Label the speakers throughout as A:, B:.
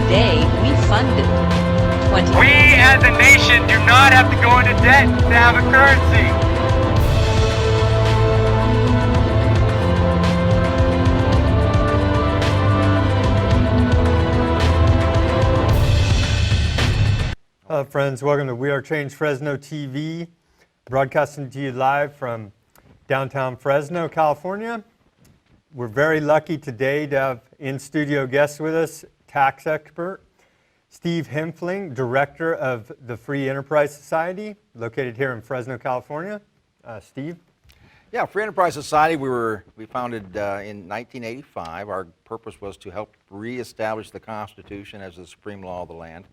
A: Today, we funded 20.
B: We as a nation do not have to go into debt to have a currency.
C: Hello friends, welcome to We Are Change Fresno TV, broadcasting to you live from downtown Fresno, California. We're very lucky today to have in-studio guests with us, tax expert Steve Hempfling, director of the Free Enterprise Society, located here in Fresno, California. Steve?
D: Yeah, Free Enterprise Society, we founded in 1985. Our purpose was to help reestablish the Constitution as the supreme law of the land.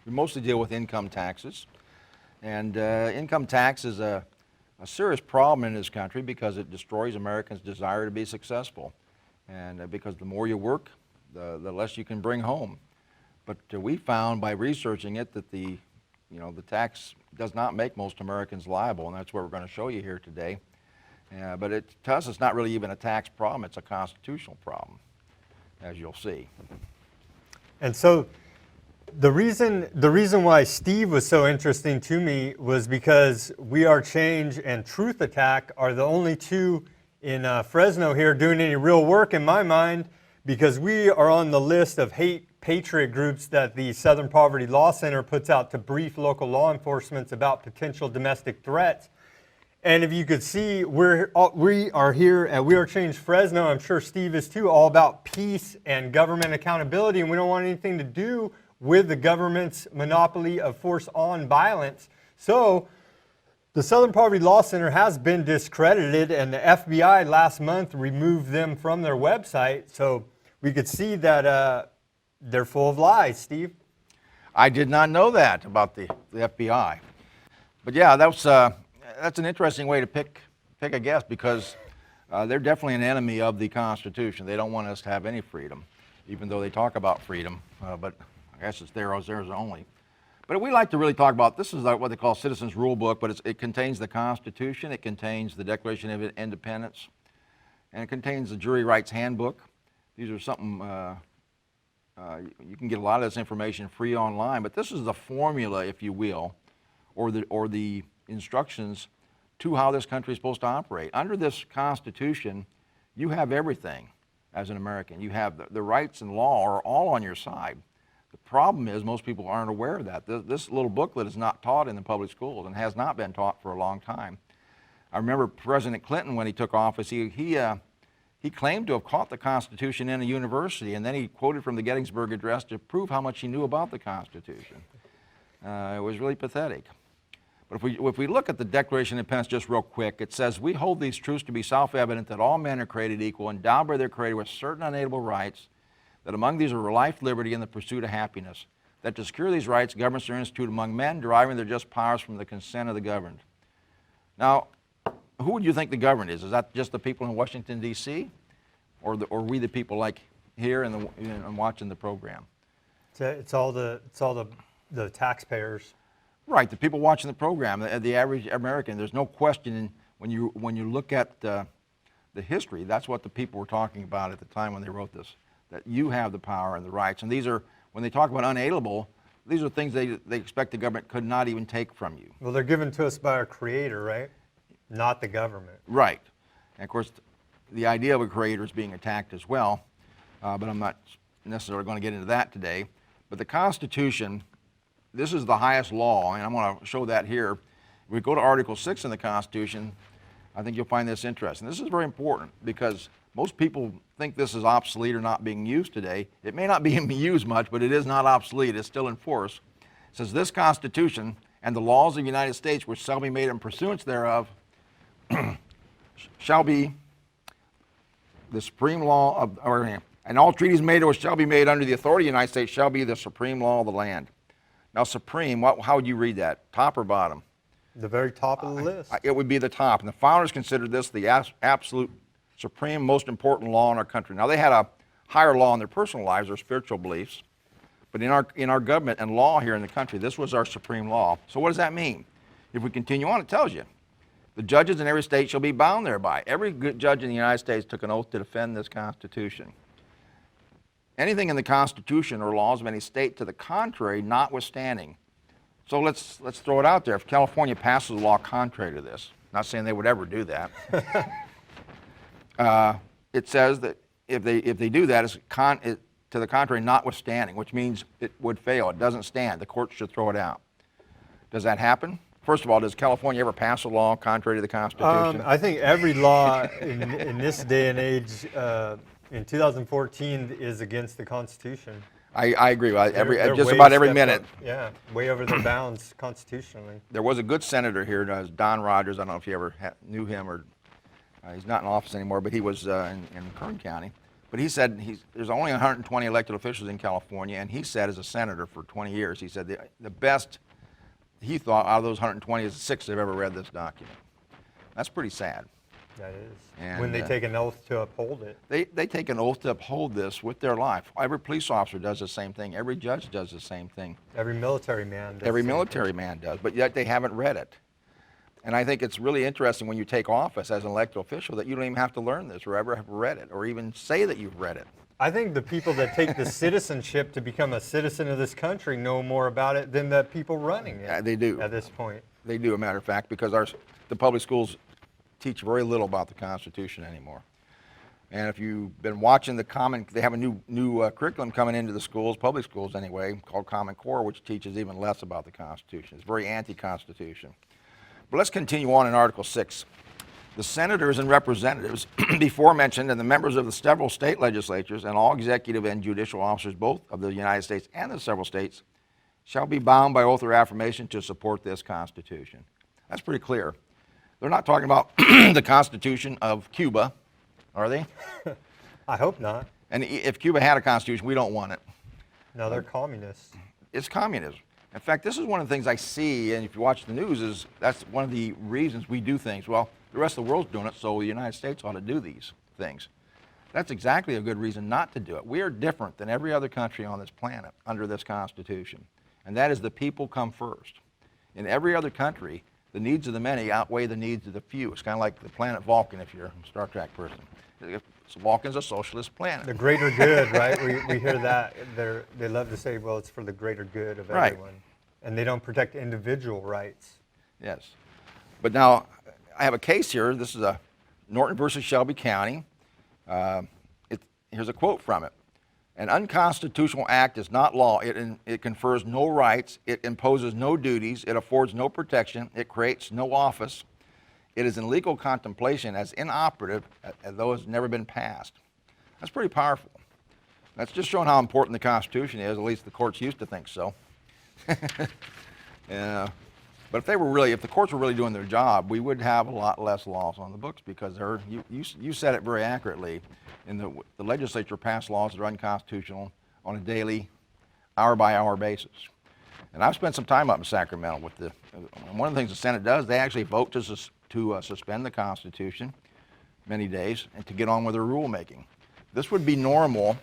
D: We mostly deal with income taxes, and income tax is a serious problem in this country because it destroys Americans' desire to be successful, and because the more you work, the less you can bring home. But we found by researching it that the tax does not make most Americans liable, and that's what we're going to show you here today. But to us, it's not really even a tax problem; it's a constitutional problem, as you'll see.
C: And so, the reason why Steve was so interesting to me was because We Are Change and Truth Attack are the only two in Fresno here doing any real work in my mind, because we are on the list of hate patriot groups that the Southern Poverty Law Center puts out to brief local law enforcement about potential domestic threats. And if you could see, we are here at We Are Change Fresno, I'm sure Steve is too, all about peace and government accountability, and we don't want anything to do with the government's monopoly of force on violence. So the Southern Poverty Law Center has been discredited, and the FBI last month removed them from their website. So we could see that they're full of lies. Steve?
D: I did not know that about the FBI. But yeah, that's an interesting way to pick a guest, because they're definitely an enemy of the Constitution. They don't want us to have any freedom, even though they talk about freedom. But I guess it's theirs only. But we like to really talk about, this is what they call Citizens Rule Book, but it contains the Constitution, it contains the Declaration of Independence, and it contains the Jury Rights Handbook. These are something, you can get a lot of this information free online, but this is the formula, if you will, or the instructions to how this country is supposed to operate. Under this Constitution, you have everything as an American. You have the rights and law are all on your side. The problem is most people aren't aware of that. This little booklet is not taught in the public schools and has not been taught for a long time. I remember President Clinton, when he took office, he claimed to have caught the Constitution in a university, and then he quoted from the Gettysburg Address to prove how much he knew about the Constitution. It was really pathetic. But if we look at the Declaration of Independence just real quick, it says, "We hold these truths to be self-evident, that all men are created equal, endowed by their Creator with certain unalienable rights, that among these are life, liberty, and the pursuit of happiness, that to secure these rights, governments are instituted among men, deriving their just powers from the consent of the governed." Now, who would you think the governed is? Is that just the people in Washington, D.C., or we the people like here and watching the program?
C: It's all the taxpayers.
D: Right, the people watching the program, the average American. There's no question when you look at the history, that's what the people were talking about at the time when they wrote this, that you have the power and the rights. And these are, when they talk about unalienable, these are things they expect the government could not even take from you.
C: Well, they're given to us by our Creator, right? Not the government.
D: Right. And of course, the idea of a creator is being attacked as well, but I'm not necessarily going to get into that today. But the Constitution, this is the highest law, and I'm going to show that here. If we go to Article 6 in the Constitution, I think you'll find this interesting. This is very important because most people think this is obsolete or not being used today. It may not be used much, but it is not obsolete. It's still in force. It says, "This Constitution and the laws of the United States which shall be made in pursuance thereof shall be the supreme law of, and all treaties made or shall be made under the authority of the United States shall be the supreme law of the land." Now, supreme, how would you read that? Top or bottom?
C: The very top of the list.
D: It would be the top. And the founders considered this the absolute supreme, most important law in our country. Now, they had a higher law in their personal lives, their spiritual beliefs. But in our government and law here in the country, this was our supreme law. So what does that mean? If we continue on, it tells you. The judges in every state shall be bound thereby. Every good judge in the United States took an oath to defend this Constitution. anything in the Constitution or laws of any state to the contrary notwithstanding. So let's throw it out there. If California passes a law contrary to this, not saying they would ever do that, it says that if they do that, it's to the contrary notwithstanding, which means it would fail. It doesn't stand. The court should throw it out. Does that happen? First of all, does California ever pass a law contrary to the Constitution?
C: I think every law in this day and age, in 2014, is against the Constitution.
D: I agree.
C: They're
D: Just
C: way
D: about every
C: stepped
D: minute.
C: up. Yeah, way over their bounds constitutionally.
D: There was a good senator here, Don Rogers. I don't know if you ever knew him, or he's not in office anymore, but he was in Kern County. But he said there's only 120 elected officials in California, and he said, as a senator for 20 years, he said the best he thought out of those 120 is 6 that have ever read this document. That's pretty sad.
C: That is.
D: And,
C: when they take an oath to uphold it.
D: They take an oath to uphold this with their life. Every police officer does the same thing. Every judge does the same thing.
C: Every military man does.
D: Every military man does, but yet they haven't read it. And I think it's really interesting when you take office as an elected official that you don't even have to learn this or ever have read it or even say that you've read it.
C: I think the people that take the citizenship to become a citizen of this country know more about it than the people running it.
D: They do.
C: At this point.
D: They do, a matter of fact, because the public schools teach very little about the Constitution anymore. And if you've been watching they have a new curriculum coming into the schools, public schools anyway, called Common Core, which teaches even less about the Constitution. It's very anti-Constitution. But let's continue on in Article 6. The senators and representatives before mentioned and the members of the several state legislatures and all executive and judicial officers both of the United States and the several states shall be bound by oath or affirmation to support this Constitution. That's pretty clear. They're not talking about the Constitution of Cuba, are they?
C: I hope not.
D: And if Cuba had a constitution, we don't want it.
C: No, they're communists.
D: It's communism. In fact, this is one of the things I see, and if you watch the news, is that's one of the reasons we do things. Well, the rest of the world's doing it, so the United States ought to do these things. That's exactly a good reason not to do it. We are different than every other country on this planet under this Constitution, and that is the people come first. In every other country, the needs of the many outweigh the needs of the few. It's kind of like the planet Vulcan, if you're a Star Trek person. Vulcan's a socialist planet.
C: The greater good, right? We hear that. They love to say, well, it's for the greater good of
D: Right.
C: everyone. And they don't protect individual rights.
D: Yes. But now, I have a case here. This is a Norton versus Shelby County. Here's a quote from it. An unconstitutional act is not law. It confers no rights. It imposes no duties. It affords no protection. It creates no office. It is in legal contemplation as inoperative as though it's never been passed. That's pretty powerful. That's just showing how important the Constitution is. At least the courts used to think so. But if the courts were really doing their job, we would have a lot less laws on the books because you said it very accurately. The legislature passed laws that are unconstitutional on a daily, hour-by-hour basis. And I've spent some time up in Sacramento with one of the things the Senate does, they actually vote to suspend the Constitution many days and to get on with their rulemaking. This would be normal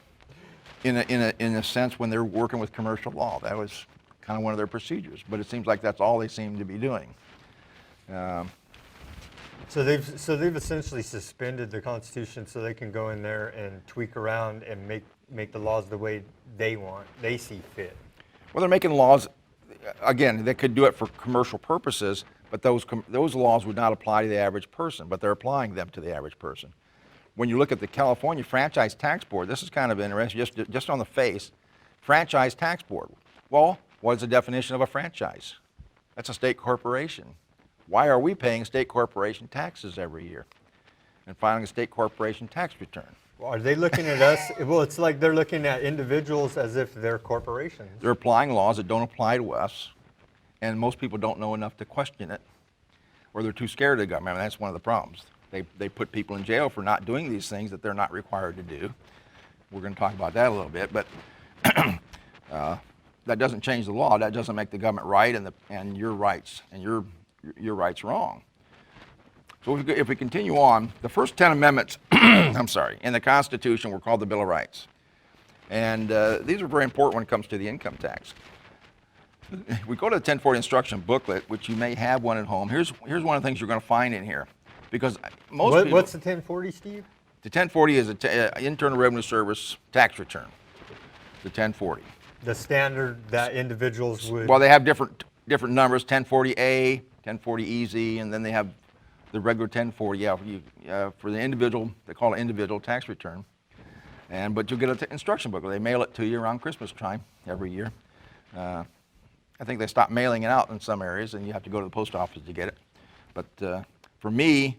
D: in a sense when they're working with commercial law. That was kind of one of their procedures, but it seems like that's all they seem to be doing.
C: So they've essentially suspended the Constitution so they can go in there and tweak around and make the laws the way they see fit.
D: Well, they're making laws, again, they could do it for commercial purposes, but those laws would not apply to the average person, but they're applying them to the average person. When you look at the California Franchise Tax Board, this is kind of interesting, just on the face, Franchise Tax Board. Well, what is the definition of a franchise? That's a state corporation. Why are we paying state corporation taxes every year and filing a state corporation tax return?
C: Well, are they looking at us? Well, it's like they're looking at individuals as if they're corporations.
D: They're applying laws that don't apply to us, and most people don't know enough to question it, or they're too scared of the government. I mean, that's one of the problems. They put people in jail for not doing these things that they're not required to do. We're going to talk about that a little bit, but that doesn't change the law. That doesn't make the government right and your rights your rights wrong. So if we continue on, the first 10 amendments, in the Constitution were called the Bill of Rights. And these are very important when it comes to the income tax. We go to the 1040 instruction booklet, which you may have one at home. Here's one of the things you're going to find in here. Because most people...
C: What's the 1040, Steve?
D: The 1040 is an Internal Revenue Service tax return. the 1040.
C: The standard that individuals would.
D: Well, they have different numbers, 1040A, 1040EZ, and then they have the regular 1040. Yeah, for the individual, they call it individual tax return. But you'll get an instruction booklet. They mail it to you around Christmas time every year. I think they stopped mailing it out in some areas, and you have to go to the post office to get it. But for me,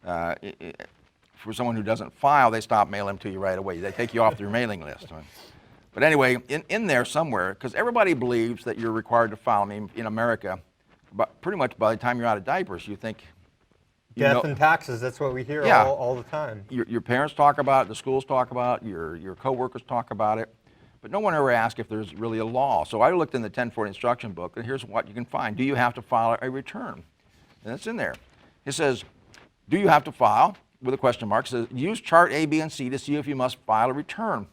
D: for someone who doesn't file, they stop mailing them to you right away. They take you off their mailing list. But anyway, in there somewhere, because everybody believes that you're required to file. I mean, in America, but pretty much by the time you're out of diapers, you think.
C: Death and taxes, that's what we hear all the time.
D: Your parents talk about it, the schools talk about it, your coworkers talk about it, but no one ever asks if there's really a law. So I looked in the 1040 instruction book, and here's what you can find. Do you have to file a return? And it's in there. It says, do you have to file, with a question mark. It says, use chart A, B, and C to see if you must file a return.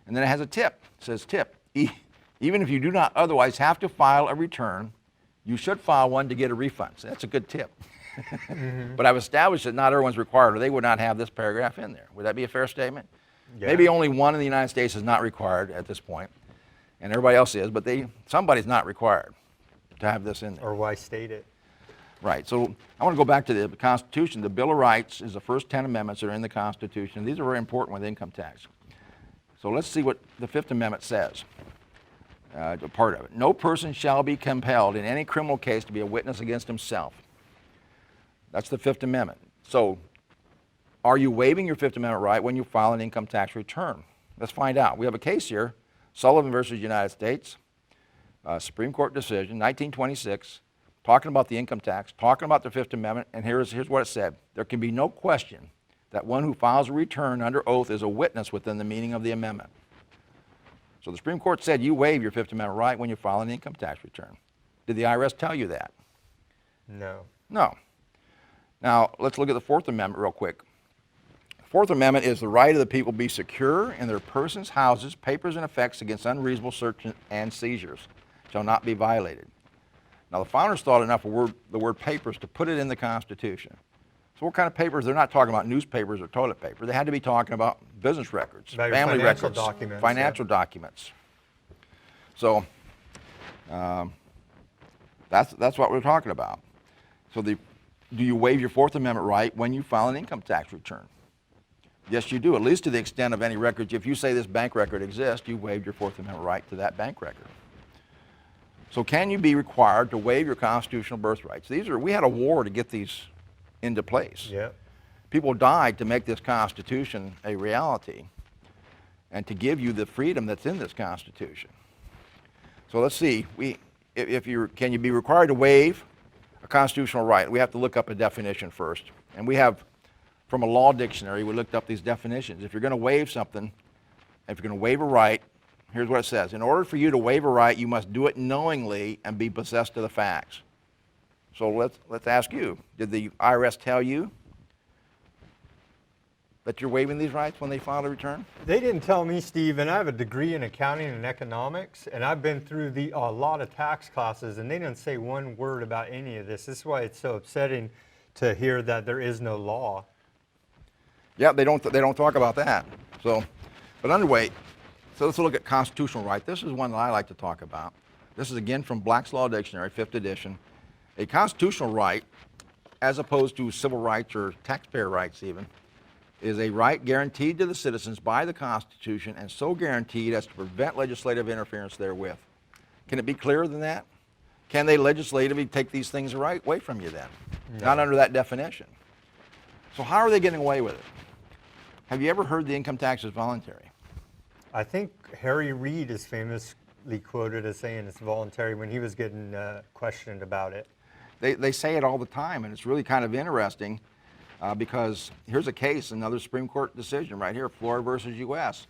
D: And then it has a tip. It says, tip, even if you do not otherwise have to file a return, you should file one to get a refund. So that's a good tip. Mm-hmm. But I've established that not everyone's required, or they would not have this paragraph in there. Would that be a fair statement? Yeah. Maybe only one in the United States is not required at this point, and everybody else is, but somebody's not required to have this in there.
C: Or why state it?
D: Right. So I want to go back to the Constitution. The Bill of Rights is the first 10 amendments that are in the Constitution. These are very important with income tax. So let's see what the Fifth Amendment says. A part of it. No person shall be compelled in any criminal case to be a witness against himself. That's the Fifth Amendment. So are you waiving your Fifth Amendment right when you file an income tax return? Let's find out. We have a case here, Sullivan versus United States, Supreme Court decision, 1926, talking about the income tax, talking about the Fifth Amendment, and here's what it said. There can be no question that one who files a return under oath is a witness within the meaning of the amendment. So the Supreme Court said you waive your Fifth Amendment right when you file an income tax return. Did the IRS tell you that?
C: No.
D: No. Now, let's look at the Fourth Amendment real quick. The Fourth Amendment is the right of the people be secure in their persons, houses, papers, and effects against unreasonable search and seizures shall not be violated. Now, the founders thought enough of the word papers to put it in the Constitution. So what kind of papers? They're not talking about newspapers or toilet paper. They had to be talking about business records,
C: about
D: family records,
C: documents,
D: financial documents. So that's what we're talking about. So do you waive your Fourth Amendment right when you file an income tax return? Yes, you do, at least to the extent of any records. If you say this bank record exists, you waive your Fourth Amendment right to that bank record. So can you be required to waive your constitutional birthrights? We had a war to get these into place.
C: Yeah. People
D: died to make this Constitution a reality and to give you the freedom that's in this Constitution. So let's see, can you be required to waive a constitutional right? We have to look up a definition first. And we have, from a law dictionary, we looked up these definitions. If you're going to waive something, if you're going to waive a right, here's what it says. In order for you to waive a right, you must do it knowingly and be possessed of the facts. So let's ask you, did the IRS tell you that you're waiving these rights when they file a return?
C: They didn't tell me, Steve, and I have a degree in accounting and economics, and I've been through a lot of tax classes, and they didn't say one word about any of this. This is why it's so upsetting to hear that there is no law.
D: Yeah, they don't talk about that. So, but anyway, so let's look at constitutional right. This is one that I like to talk about. This is again from Black's Law Dictionary, 5th edition. A constitutional right, as opposed to civil rights or taxpayer rights even, is a right guaranteed to the citizens by the Constitution and so guaranteed as to prevent legislative interference therewith. Can it be clearer than that? Can they legislatively take these things away from you then? No. Not under that definition. So how are they getting away with it? Have you ever heard the income tax is voluntary?
C: I think Harry Reid is famously quoted as saying it's voluntary when he was getting questioned about it.
D: They say it all the time, and it's really kind of interesting because here's a case, another Supreme Court decision right here, Florida versus U.S.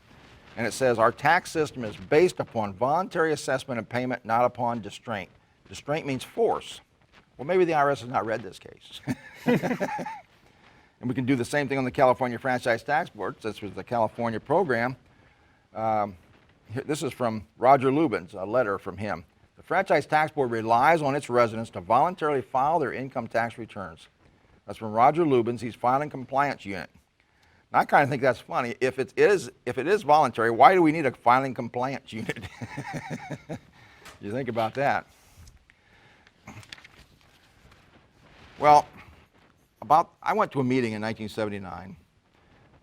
D: And it says, our tax system is based upon voluntary assessment and payment, not upon distraint. Distraint means force. Well, maybe the IRS has not read this case. And we can do the same thing on the California Franchise Tax Board. This was the California program. This is from Roger Lubins, a letter from him. The Franchise Tax Board relies on its residents to voluntarily file their income tax returns. That's from Roger Lubins. He's filing compliance unit. I kind of think that's funny. If it is voluntary, why do we need a filing compliance unit? You think about that. Well, I went to a meeting in 1979,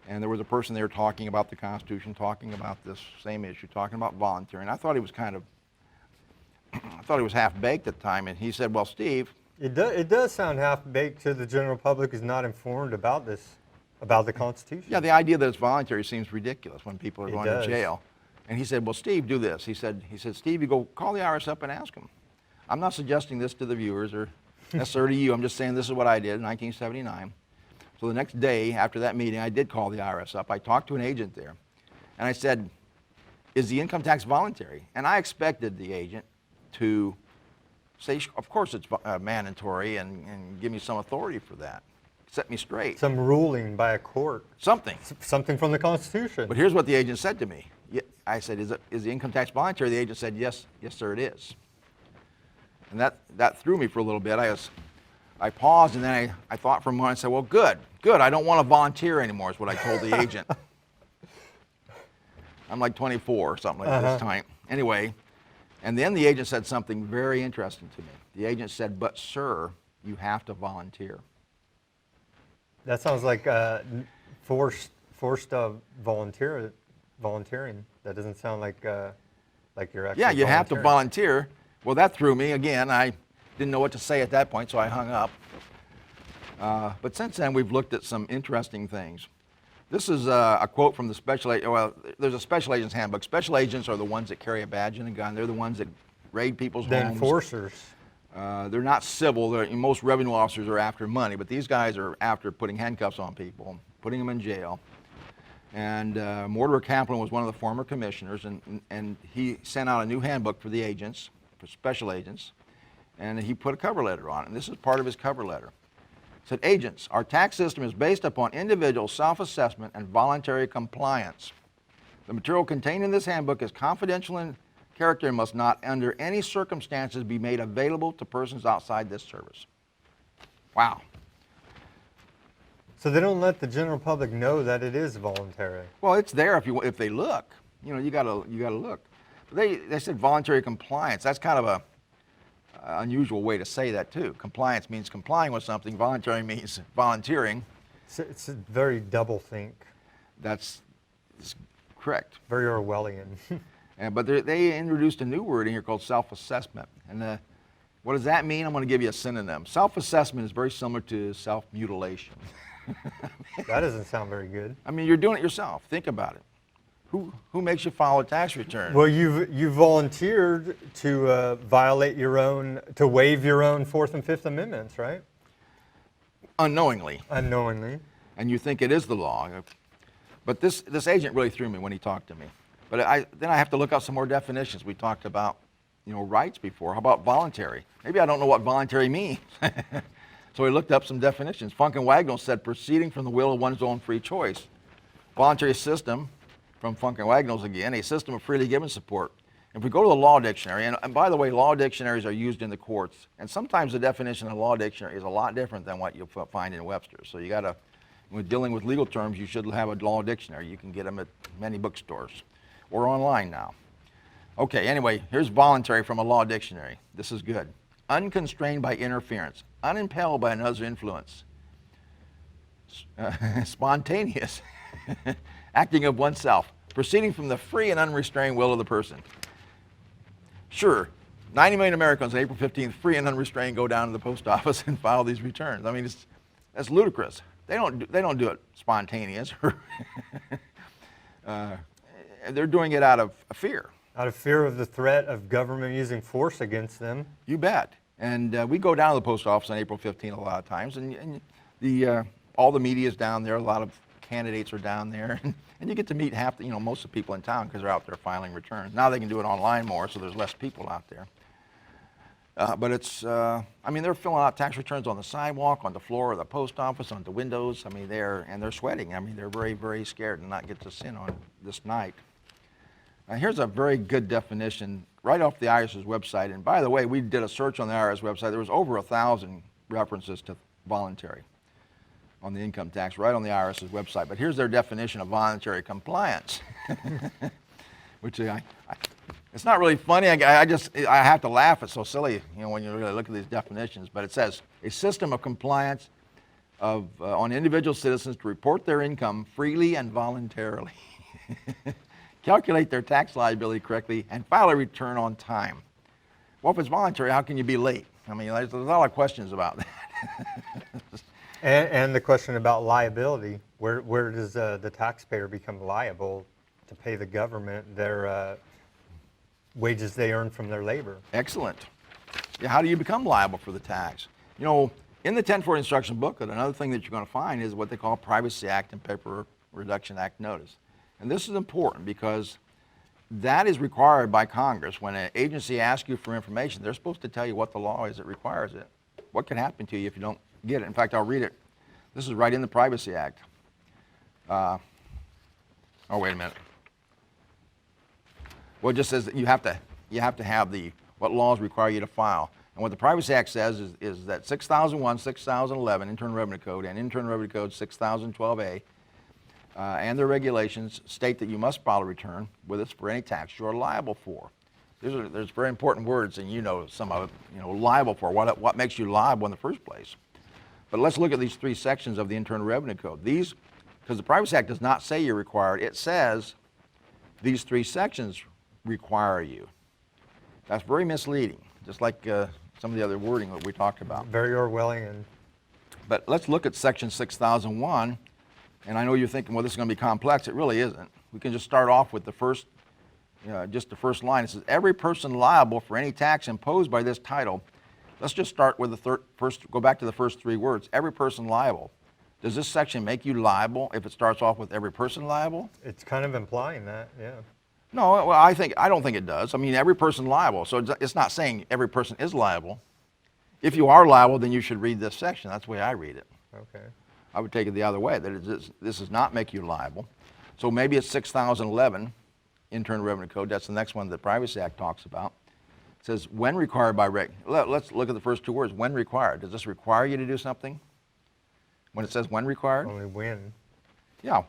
D: and there was a person there talking about the Constitution, talking about this same issue, talking about voluntary, and I thought he was half-baked at the time, and he said, well, Steve.
C: It does sound half-baked to the general public who's not informed about this, about the Constitution.
D: Yeah, the idea that it's voluntary seems ridiculous when people are
C: It
D: going
C: does.
D: to jail. And he said, well, Steve, do this. He said, Steve, you go call the IRS up and ask them. I'm not suggesting this to the viewers or necessarily to you. I'm just saying this is what I did in 1979. So the next day after that meeting, I did call the IRS up. I talked to an agent there, and I said, is the income tax voluntary? And I expected the agent to say, of course it's mandatory, and give me some authority for that. Set me straight.
C: Some ruling by a court.
D: Something.
C: Something from the Constitution.
D: But here's what the agent said to me. I said, is the income tax voluntary? The agent said, yes, sir, it is. And that threw me for a little bit. I paused, and then I thought for a moment. I said, well, good. I don't want to volunteer anymore, is what I told the agent. I'm like 24 or something like this time. Anyway, and then the agent said something very interesting to me. The agent said, but sir, you have to volunteer.
C: That sounds like forced volunteering. That doesn't sound like you're actually.
D: Yeah, you have to volunteer. Well, that threw me again. I didn't know what to say at that point, so I hung up. But since then, we've looked at some interesting things. This is a quote from the special agent. Well, there's a special agent's handbook. Special agents are the ones that carry a badge and a gun. They're the ones that raid people's
C: The
D: homes.
C: enforcers.
D: They're not civil. Most revenue officers are after money, but these guys are after putting handcuffs on people, putting them in jail. And Mortimer Kaplan was one of the former commissioners, and he sent out a new handbook for the agents, for special agents, and he put a cover letter on it. And this is part of his cover letter. It said, agents, our tax system is based upon individual self-assessment and voluntary compliance. The material contained in this handbook is confidential in character and must not, under any circumstances, be made available to persons outside this service. Wow.
C: So they don't let the general public know that it is voluntary.
D: Well, it's there if they look. You gotta look. They said voluntary compliance. That's kind of a unusual way to say that too. Compliance means complying with something. Voluntary means volunteering.
C: It's a very double think.
D: That's correct.
C: Very Orwellian.
D: But they introduced a new word in here called self-assessment. And what does that mean? I'm going to give you a synonym. Self-assessment is very similar to self-mutilation.
C: That doesn't sound very good.
D: I mean, you're doing it yourself. Think about it. Who makes you file a tax return?
C: Well, you volunteered to violate to waive your own Fourth and Fifth Amendments, right?
D: Unknowingly.
C: Unknowingly.
D: And you think it is the law. But this agent really threw me when he talked to me. But then I have to look up some more definitions. We talked about, rights before. How about voluntary? Maybe I don't know what voluntary means. So we looked up some definitions. Funk and Wagnall said proceeding from the will of one's own free choice. Voluntary system, from Funk and Wagnall's again, a system of freely given support. If we go to the law dictionary, and by the way, law dictionaries are used in the courts, and sometimes the definition of law dictionary is a lot different than what you'll find in Webster's. So you got to, when dealing with legal terms, you should have a law dictionary. You can get them at many bookstores or online now. Okay, anyway, here's voluntary from a law dictionary. This is good. Unconstrained by interference, unimpelled by another's influence, spontaneous, acting of oneself, proceeding from the free and unrestrained will of the person. Sure, 90 million Americans on April 15th, free and unrestrained, go down to the post office and file these returns. I mean, that's ludicrous. They don't do it spontaneous. They're doing it out of fear.
C: Out of fear of the threat of government using force against them.
D: You bet. And we go down to the post office on April 15th a lot of times, and all the media is down there. A lot of candidates are down there, and you get to meet most of the people in town because they're out there filing returns. Now they can do it online more, so there's less people out there. But it's, they're filling out tax returns on the sidewalk, on the floor of the post office, on the windows. I mean, they're sweating. I mean, they're very, very scared to not get to sin on this night. Now, here's a very good definition right off the IRS's website. And by the way, we did a search on the IRS website. There was over 1,000 references to voluntary. on the income tax, right on the IRS's website. But here's their definition of voluntary compliance, which it's not really funny. I have to laugh. It's so silly, when you really look at these definitions. But it says a system of compliance on individual citizens to report their income freely and voluntarily, calculate their tax liability correctly, and file a return on time. Well, if it's voluntary, how can you be late? I mean, there's a lot of questions about that.
C: And the question about liability, where does the taxpayer become liable to pay the government their wages they earn from their labor?
D: Excellent. Yeah, how do you become liable for the tax? In the 1040 instruction booklet, another thing that you're going to find is what they call Privacy Act and Paper Reduction Act notice. And this is important because that is required by Congress. When an agency asks you for information, they're supposed to tell you what the law is that requires it. What can happen to you if you don't get it? In fact, I'll read it. This is right in the Privacy Act. Oh, wait a minute. Well, it just says that you have to have what laws require you to file. And what the Privacy Act says is that 6001, 6011 Internal Revenue Code and Internal Revenue Code 6012A and their regulations state that you must file a return with us for any tax you are liable for. There's very important words, and some of it. Liable for, what makes you liable in the first place. But let's look at these three sections of the Internal Revenue Code. These, because the Privacy Act does not say you're required, it says these three sections require you. That's very misleading, just like some of the other wording that we talked about.
C: Very Orwellian.
D: But let's look at section 6001, and I know you're thinking, well, this is going to be complex. It really isn't. We can just start off with the first line. It says, every person liable for any tax imposed by this title. Let's just start with go back to the first three words, every person liable. Does this section make you liable if it starts off with every person liable?
C: It's kind of implying that, yeah.
D: No, well, I don't think it does. I mean, every person liable, so it's not saying every person is liable. If you are liable, then you should read this section. That's the way I read it.
C: Okay.
D: I would take it the other way, that this does not make you liable. So maybe it's 6011 Internal Revenue Code. That's the next one the Privacy Act talks about. It says, when required by let's look at the first two words, when required. Does this require you to do something? When it says when required?
C: Only when.
D: Yeah.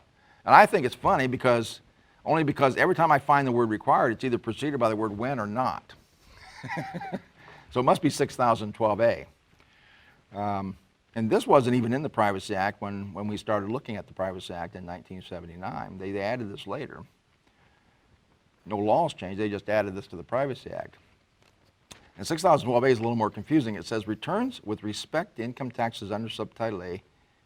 D: And I think it's funny only because every time I find the word required, it's either preceded by the word when or not. So it must be 6012A. And this wasn't even in the Privacy Act when we started looking at the Privacy Act in 1979. They added this later. No laws changed, they just added this to the Privacy Act. And 6012A is a little more confusing. It says, returns with respect to income taxes under Subtitle A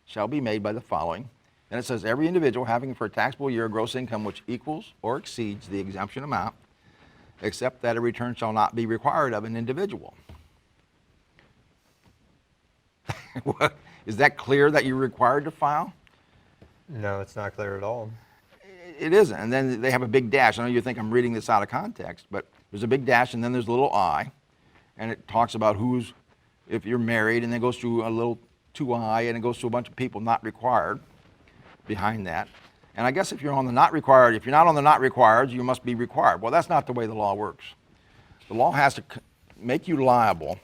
D: shall be made by the following. Then it says, every individual having for a taxable year a gross income which equals or exceeds the exemption amount, except that a return shall not be required of an individual. Is that clear that you're required to file?
C: No, it's not clear at all.
D: It isn't. And then they have a big dash. I know you think I'm reading this out of context, but there's a big dash and then there's a little I, and it talks about if you're married, and then it goes through a little 2I, and it goes through a bunch of people not required behind that. And I guess if you're on the not required, if you're not on the not required, you must be required. Well, that's not the way the law works. The law has to make you liable,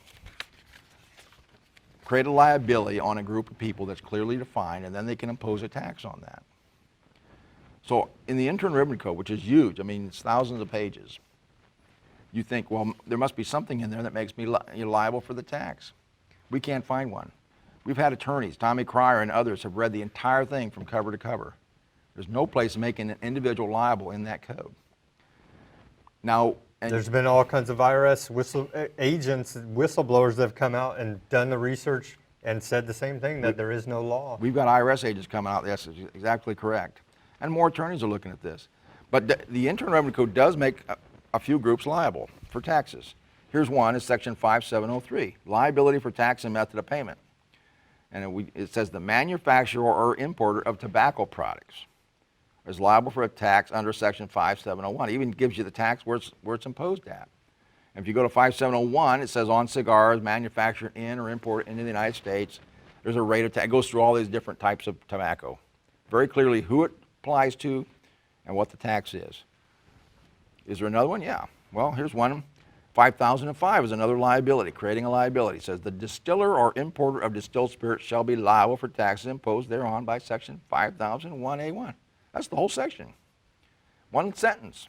D: create a liability on a group of people that's clearly defined, and then they can impose a tax on that. So in the Internal Revenue Code, which is huge, I mean, it's thousands of pages, you think, well, there must be something in there that makes me liable for the tax. We can't find one. We've had attorneys, Tommy Cryer and others, have read the entire thing from cover to cover. There's no place making an individual liable in that code. Now,
C: there's been all kinds of IRS agents, whistleblowers that have come out and done the research and said the same thing, that there is no law.
D: We've got IRS agents coming out, that's exactly correct. And more attorneys are looking at this. But the Internal Revenue Code does make a few groups liable for taxes. Here's one, is Section 5703, liability for tax and method of payment. And it says the manufacturer or importer of tobacco products is liable for a tax under Section 5701. It even gives you the tax where it's imposed at. And if you go to 5701, it says on cigars manufactured in or imported into the United States, there's a rate of tax. It goes through all these different types of tobacco. Very clearly who it applies to and what the tax is. Is there another one? Yeah. Well, here's one. 5005 is another liability, creating a liability. It says the distiller or importer of distilled spirits shall be liable for taxes imposed thereon by section 5001A1. That's the whole section. One sentence.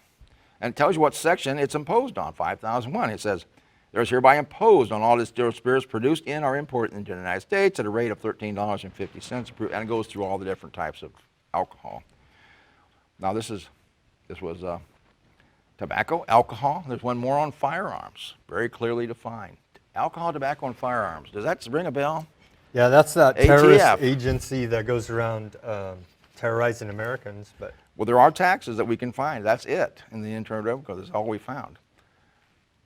D: And it tells you what section it's imposed on, 5001. It says, there is hereby imposed on all distilled spirits produced in or imported into the United States at a rate of $13.50, and it goes through all the different types of alcohol. Now this was tobacco, alcohol. There's one more on firearms, very clearly defined. Alcohol, tobacco, and firearms. Does that ring a bell?
C: Yeah, that's that
D: ATF.
C: terrorist agency that goes around terrorizing Americans. But
D: Well, there are taxes that we can find. That's it in the Internal Revenue Code. That's all we found.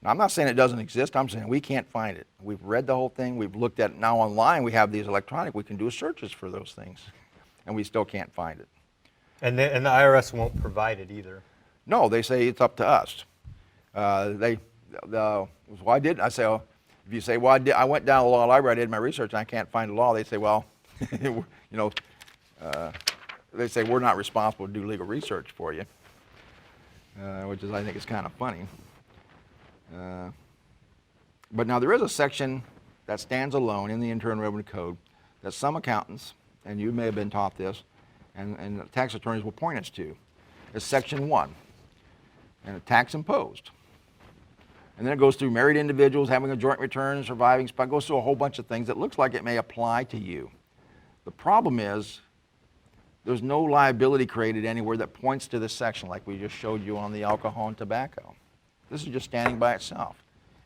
D: Now, I'm not saying it doesn't exist. I'm saying we can't find it. We've read the whole thing. We've looked at it. Now online, we have these electronic. We can do searches for those things, and we still can't find it.
C: and the IRS won't provide it either.
D: No, they say it's up to us. I say, well, if you say, well, I went down to the law library, I did my research, and I can't find the law, they say, well, they say we're not responsible to do legal research for you, which is, I think, is kind of funny. But now there is a section that stands alone in the Internal Revenue Code that some accountants, and you may have been taught this, and tax attorneys will point us to. It's section 1, and a tax imposed. And then it goes through married individuals having a joint return, surviving spouse, goes through a whole bunch of things that looks like it may apply to you. The problem is there's no liability created anywhere that points to this section like we just showed you on the alcohol and tobacco. This is just standing by itself.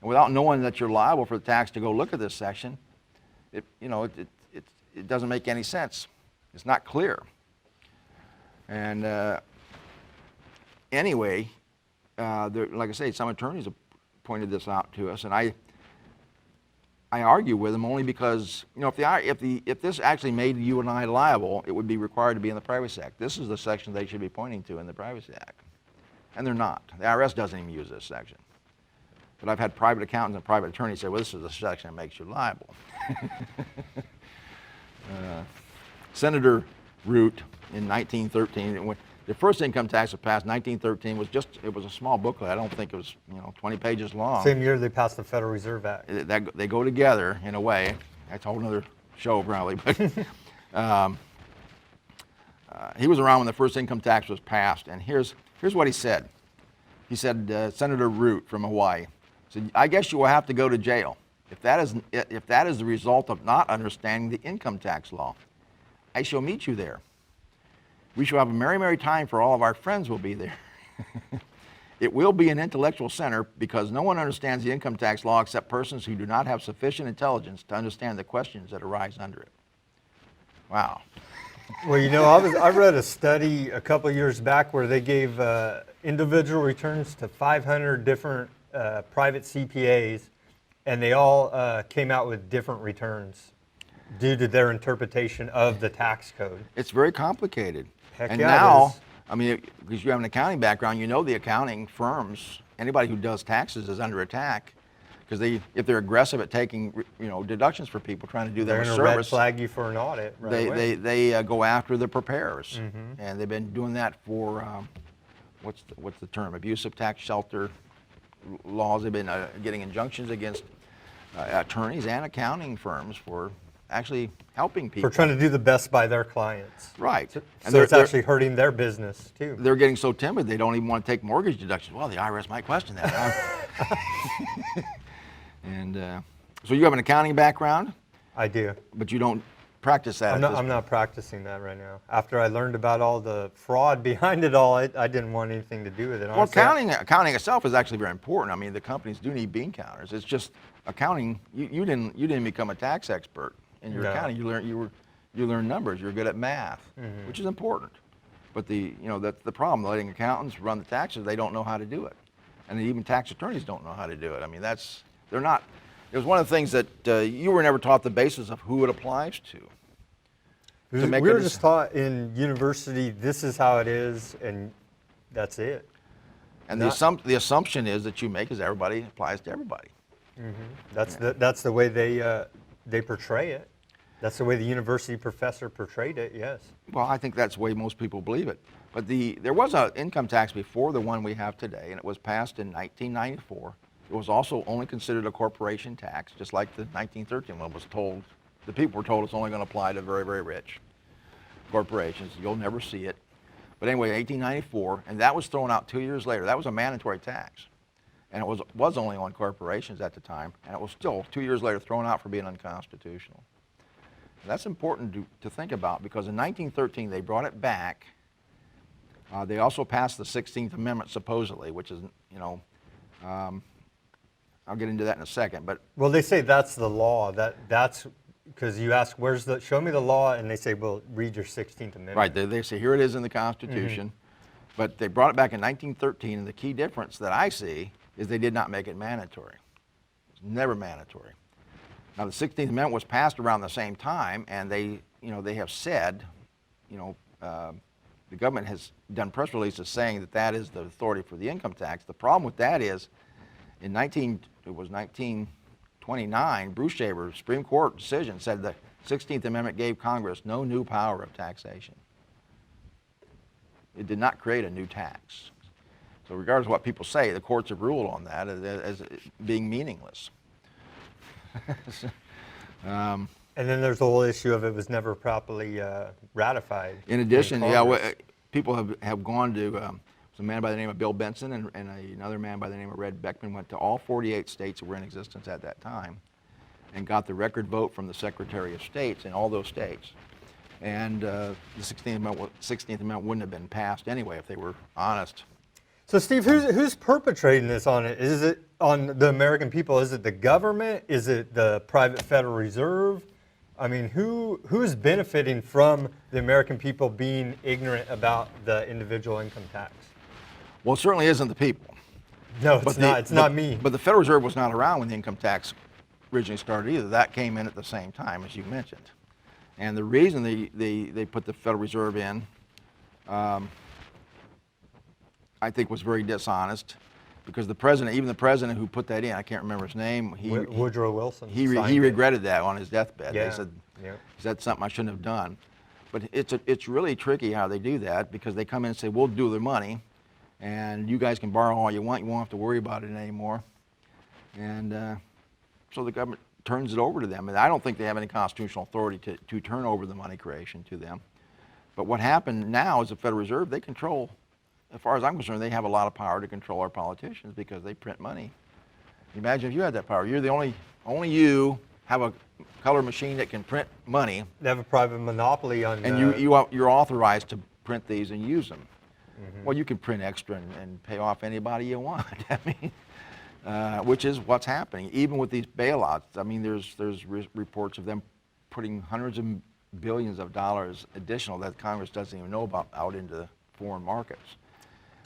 D: And without knowing that you're liable for the tax to go look at this section, it doesn't make any sense. It's not clear. And anyway, like I say, some attorneys have pointed this out to us, and I argue with them only because, if this actually made you and I liable, it would be required to be in the Privacy Act. This is the section they should be pointing to in the Privacy Act, and they're not. The IRS doesn't even use this section. But I've had private accountants and private attorneys say, well, this is the section that makes you liable. Senator Root in 1913, the first income tax was passed in 1913, it was a small booklet. I don't think it was 20 pages long.
C: Same year they passed the Federal Reserve Act.
D: They go together in a way. That's a whole other show probably. But he was around when the first income tax was passed, and here's what he said. He said, Senator Root from Hawaii said, I guess you will have to go to jail if that is the result of not understanding the income tax law. I shall meet you there. We shall have a merry, merry time, for all of our friends will be there. It will be an intellectual center because no one understands the income tax law except persons who do not have sufficient intelligence to understand the questions that arise under it. Wow.
C: Well, I read a study a couple years back where they gave individual returns to 500 different private CPAs, and they all came out with different returns due to their interpretation of the tax code.
D: It's very complicated.
C: Heck
D: and
C: yeah,
D: now, because you have an accounting background, the accounting firms, anybody who does taxes is under attack because if they're aggressive at taking deductions for people trying to do their
C: They're
D: service.
C: going to red flag you for an audit.
D: They go after the preparers,
C: Mm-hmm.
D: and they've been doing that for what's the term? Abusive tax shelter laws. They've been getting injunctions against attorneys and accounting firms for actually helping people.
C: For trying to do the best by their clients.
D: Right.
C: So it's actually hurting their business too.
D: They're getting so timid they don't even want to take mortgage deductions. Well, the IRS might question that. And so you have an accounting background,
C: I do.
D: but you don't practice that.
C: I'm not practicing that right now. After I learned about all the fraud behind it all, I didn't want anything to do with it.
D: Well, accounting itself is actually very important. The companies do need bean counters. It's just accounting. You didn't become a tax expert in your accounting. You learn numbers. You're good at math, which is important. But that's the problem. Letting accountants run the taxes, they don't know how to do it, and even tax attorneys don't know how to do it. They're not. It was one of the things that you were never taught the basis of who it applies to.
C: We were just taught in university, this is how it is, and that's it.
D: And the assumption is that you make is everybody applies to everybody.
C: Mm-hmm. That's the way they portray it. That's the way the university professor portrayed it. Yes.
D: Well, I think that's the way most people believe it. But there was an income tax before the one we have today, and it was passed in 1994. It was also only considered a corporation tax, just like the 1913 one was told. The people were told it's only going to apply to very, very rich corporations. You'll never see it. But anyway, 1894, and that was thrown out 2 years later. That was a mandatory tax. And it was only on corporations at the time, and it was still 2 years later thrown out for being unconstitutional. And that's important to think about, because in 1913 they brought it back. They also passed the 16th Amendment, supposedly, which is, I'll get into that in a second. But
C: Well, they say that's the law. That's because you ask, show me the law, and they say, well, read your 16th Amendment.
D: right, they say here it is in the Constitution. But they brought it back in 1913, and the key difference that I see is they did not make it mandatory. It's never mandatory. Now, the 16th Amendment was passed around the same time, and they have said, the government has done press releases saying that that is the authority for the income tax. The problem with that is, in 1929, Bruce Shaver, Supreme Court decision, said the 16th Amendment gave Congress no new power of taxation. It did not create a new tax. So regardless of what people say, the courts have ruled on that as being meaningless.
C: And then there's the whole issue of it was never properly ratified.
D: In addition,
C: Congress.
D: people have gone to, there's a man by the name of Bill Benson and another man by the name of Red Beckman went to all 48 states that were in existence at that time and got the record vote from the Secretary of States in all those states. And the 16th Amendment wouldn't have been passed anyway if they were honest.
C: So, Steve, who's perpetrating this on it? Is it on the American people? Is it the government? Is it the private Federal Reserve? I mean, who's benefiting from the American people being ignorant about the individual income tax?
D: Well, it certainly isn't the people.
C: No, it's not. It's not me.
D: But the Federal Reserve was not around when the income tax originally started either. That came in at the same time, as you mentioned. And the reason they put the Federal Reserve in, I think, was very dishonest, because even the president who put that in, I can't remember his name.
C: Woodrow Wilson.
D: He
C: signed it.
D: regretted that on his deathbed.
C: Yeah.
D: He said,
C: Yeah.
D: that's something I shouldn't have done. But it's really tricky how they do that, because they come in and say, we'll do the money, and you guys can borrow all you want. You won't have to worry about it anymore. And so the government turns it over to them. And I don't think they have any constitutional authority to turn over the money creation to them. But what happened now is the Federal Reserve, they control, as far as I'm concerned, they have a lot of power to control our politicians because they print money. Imagine if you had that power. You're the only you have a color machine that can print money.
C: They have a private monopoly on.
D: And you're authorized to print these and use them. Mm-hmm. Well, you can print extra and pay off anybody you want. I mean, which is what's happening. Even with these bailouts, I mean, there's reports of them putting hundreds of billions of dollars additional that Congress doesn't even know about out into foreign markets.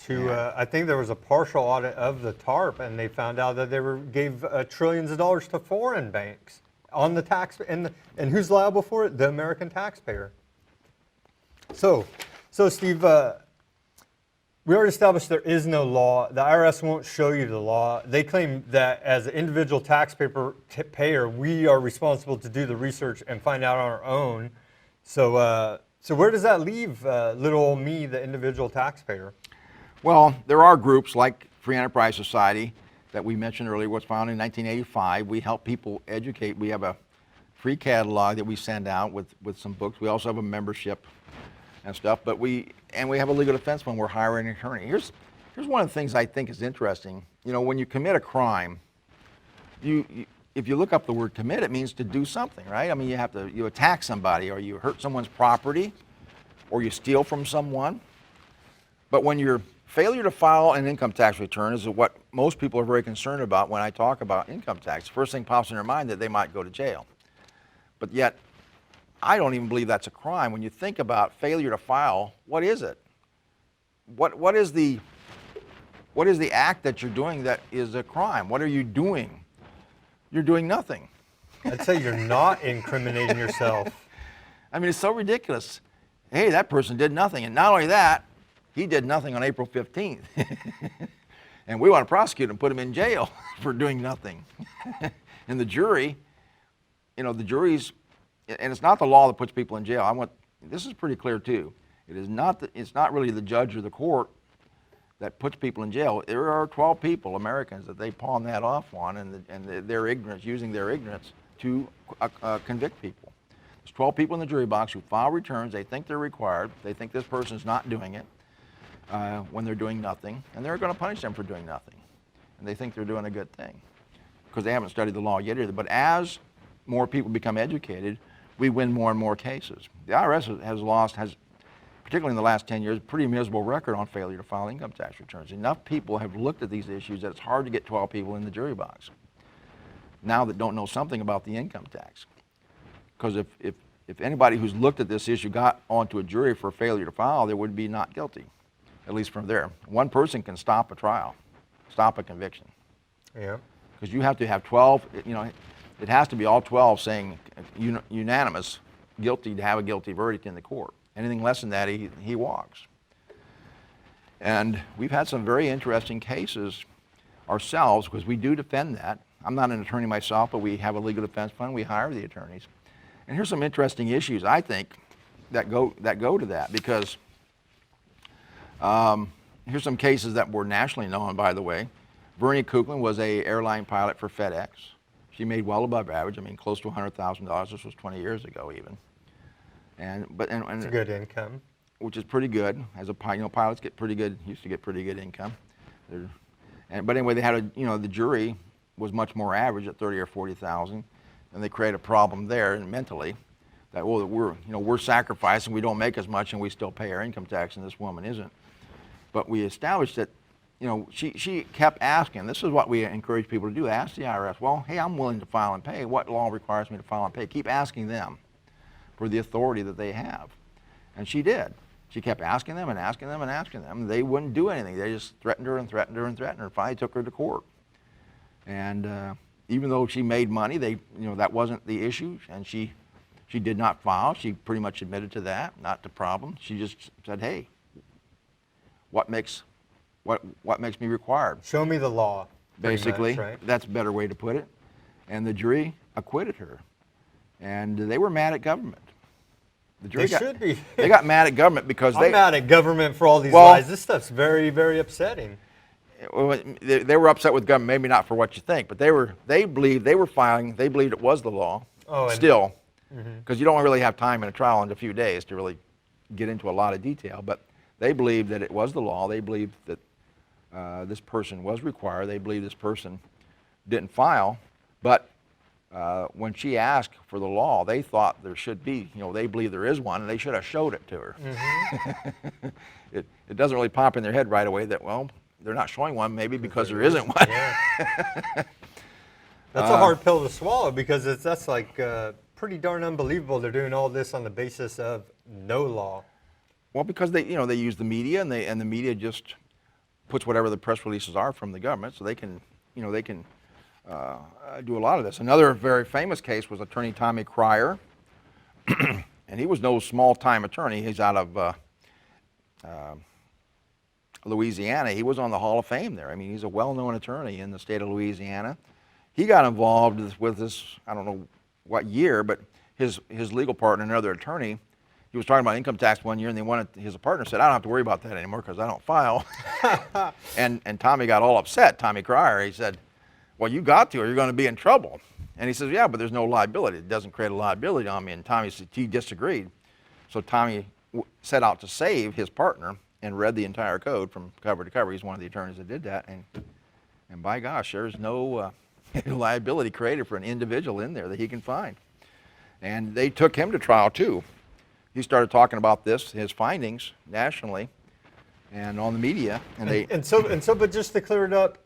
C: I think there was a partial audit of the TARP, and they found out that they gave trillions of dollars to foreign banks on the tax, and who's liable for it? The American taxpayer. So Steve, we already established there is no law. The IRS won't show you the law. They claim that as an individual taxpayer, we are responsible to do the research and find out on our own. So where does that leave little old me, the individual taxpayer?
D: Well, there are groups like Free Enterprise Society that we mentioned earlier, was founded in 1985. We help people educate. We have a free catalog that we send out with some books. We also have a membership and stuff, but we have a legal defense fund. We're hiring an attorney. Here's one of the things I think is interesting. You know, when you commit a crime, if you look up the word commit, it means to do something, right? I mean, you attack somebody, or you hurt someone's property, or you steal from someone. But when your failure to file an income tax return is what most people are very concerned about when I talk about income tax. The first thing pops in their mind that they might go to jail. But yet, I don't even believe that's a crime. When you think about failure to file, what is it? What is the act that you're doing that is a crime? What are you doing? You're doing nothing.
C: I'd say you're not incriminating yourself.
D: I mean, it's so ridiculous. Hey, that person did nothing. And not only that, he did nothing on April 15th. And we want to prosecute him and put him in jail for doing nothing. And the jury, the jury's, and it's not the law that puts people in jail. This is pretty clear too. It's not really the judge or the court that puts people in jail. There are 12 people, Americans, that they pawn that off on, and their ignorance, using their ignorance to convict people. There's 12 people in the jury box who file returns. They think they're required. They think this person's not doing it when they're doing nothing, and they're going to punish them for doing nothing. And they think they're doing a good thing because they haven't studied the law yet either. But as more people become educated, we win more and more cases. The IRS has, particularly in the last 10 years, a pretty miserable record on failure to file income tax returns. Enough people have looked at these issues that it's hard to get 12 people in the jury box now that don't know something about the income tax. Because if anybody who's looked at this issue got onto a jury for failure to file, they would be not guilty, at least from there. One person can stop a trial, stop a conviction.
C: Yeah.
D: Because you have to have 12, you know, it has to be all 12 saying unanimous guilty to have a guilty verdict in the court. Anything less than that, he walks. And we've had some very interesting cases ourselves because we do defend that. I'm not an attorney myself, but we have a legal defense fund. We hire the attorneys. And here's some interesting issues, I think, that go to that because here's some cases that were nationally known, by the way. Vernia Kuklin was an airline pilot for FedEx. She made well above average. I mean, close to $100,000. This was 20 years ago, even. And
C: It's a good income.
D: Which is pretty good. As a pilot, you know, pilots get pretty good. Used to get pretty good income. But anyway, they had the jury was much more average at 30 or 40,000, and they create a problem there and mentally that we're sacrificing. We don't make as much, and we still pay our income tax, and this woman isn't. But we established that. You know, she kept asking. This is what we encourage people to do. Ask the IRS, well, hey, I'm willing to file and pay. What law requires me to file and pay? Keep asking them for the authority that they have. And she did. She kept asking them and asking them and asking them. They wouldn't do anything. They just threatened her and threatened her and threatened her. Finally took her to court. And even though she made money, that wasn't the issue. And she did not file. She pretty much admitted to that, not the problem. She just said, hey, what makes me required?
C: Show me the law.
D: Basically,
C: much, right?
D: That's a better way to put it. And the jury acquitted her. And they were mad at government. The jury
C: should be.
D: They got mad at government because
C: I'm mad at government for all these lies. This stuff's very, very upsetting.
D: They were upset with government, maybe not for what you think, but they believed they were filing. They believed it was the law. Still, because you don't really have time in a trial in a few days to really get into a lot of detail. But they believed that it was the law. They believed that this person was required. They believed this person didn't file. But when she asked for the law, they thought there should be, they believe there is one, and they should have showed it to her. It doesn't really pop in their head right away that, well, they're not showing one maybe because there isn't one.
C: Yeah. That's a hard pill to swallow because that's like pretty darn unbelievable. They're doing all this on the basis of no law.
D: Well, because they use the media, and the media just puts whatever the press releases are from the government, so they can do a lot of this. Another very famous case was Attorney Tommy Cryer, and he was no small-time attorney. He's out of Louisiana. He was on the Hall of Fame there. I mean, he's a well-known attorney in the state of Louisiana. He got involved with this, I don't know what year, but his legal partner, another attorney, he was talking about income tax one year, and his partner said, I don't have to worry about that anymore because I don't file. and Tommy got all upset, Tommy Cryer. He said, well, you got to or you're going to be in trouble. And he says, yeah, but there's no liability. It doesn't create a liability on me. And Tommy said he disagreed. So Tommy set out to save his partner and read the entire code from cover to cover. He's one of the attorneys that did that. And by gosh, there's no liability created for an individual in there that he can find. And they took him to trial too. He started talking about this, his findings, nationally, and on the media.
C: But just to clear it up,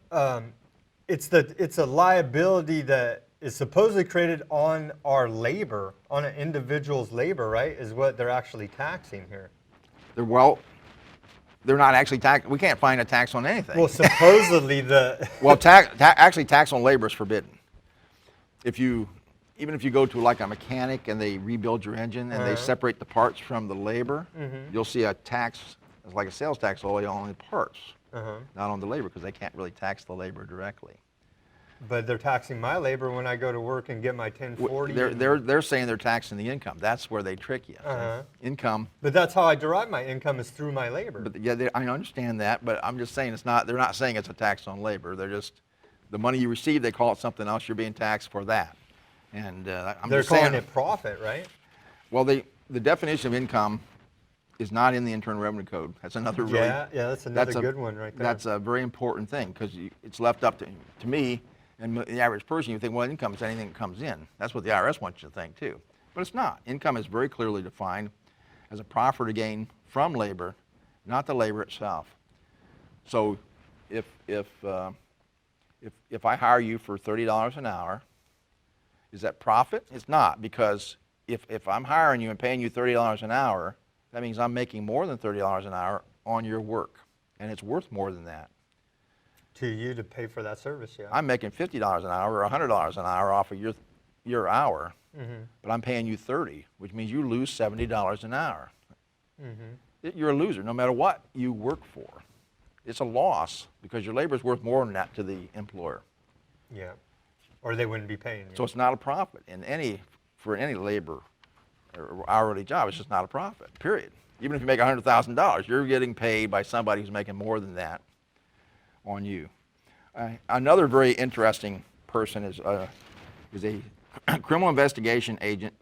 C: it's a liability that is supposedly created on our labor, on an individual's labor, right? Is what they're actually taxing here.
D: They're not actually tax. We can't find a tax on anything.
C: Well, supposedly
D: actually, tax on labor is forbidden. Even if you go to like a mechanic and they rebuild your engine and they separate the parts from the labor, you'll see a tax, it's like a sales tax only on the parts, not on the labor, because they can't really tax the labor directly.
C: But they're taxing my labor when I go to work and get my 1040.
D: They're saying they're taxing the income. That's where they trick you.
C: Uh-huh.
D: Income.
C: But that's how I derive my income is through my labor.
D: But yeah, I understand that, but I'm just saying it's not. They're not saying it's a tax on labor. They're just the money you receive. They call it something else. You're being taxed for that. And I'm
C: They're
D: just
C: calling
D: saying,
C: it profit, right?
D: Well, the definition of income is not in the Internal Revenue Code. That's another really.
C: Yeah, that's another good one right there.
D: That's a very important thing because it's left up to me and the average person. You think, well, income is anything that comes in. That's what the IRS wants you to think too, but it's not. Income is very clearly defined as a profit or gain from labor, not the labor itself. So, if I hire you for $30 an hour, is that profit? It's not, because if I'm hiring you and paying you $30 an hour, that means I'm making more than $30 an hour on your work, and it's worth more than that.
C: To you to pay for that service, yeah.
D: I'm making $50 an hour or $100 an hour off of your hour, but I'm paying you $30, which means you lose $70 an hour. You're a loser no matter what you work for. It's a loss because your labor is worth more than that to the employer.
C: Yeah. Or they wouldn't be paying you.
D: So it's not a profit for any labor or hourly job. It's just not a profit, period. Even if you make $100,000, you're getting paid by somebody who's making more than that on you. Another very interesting person is a criminal investigation agent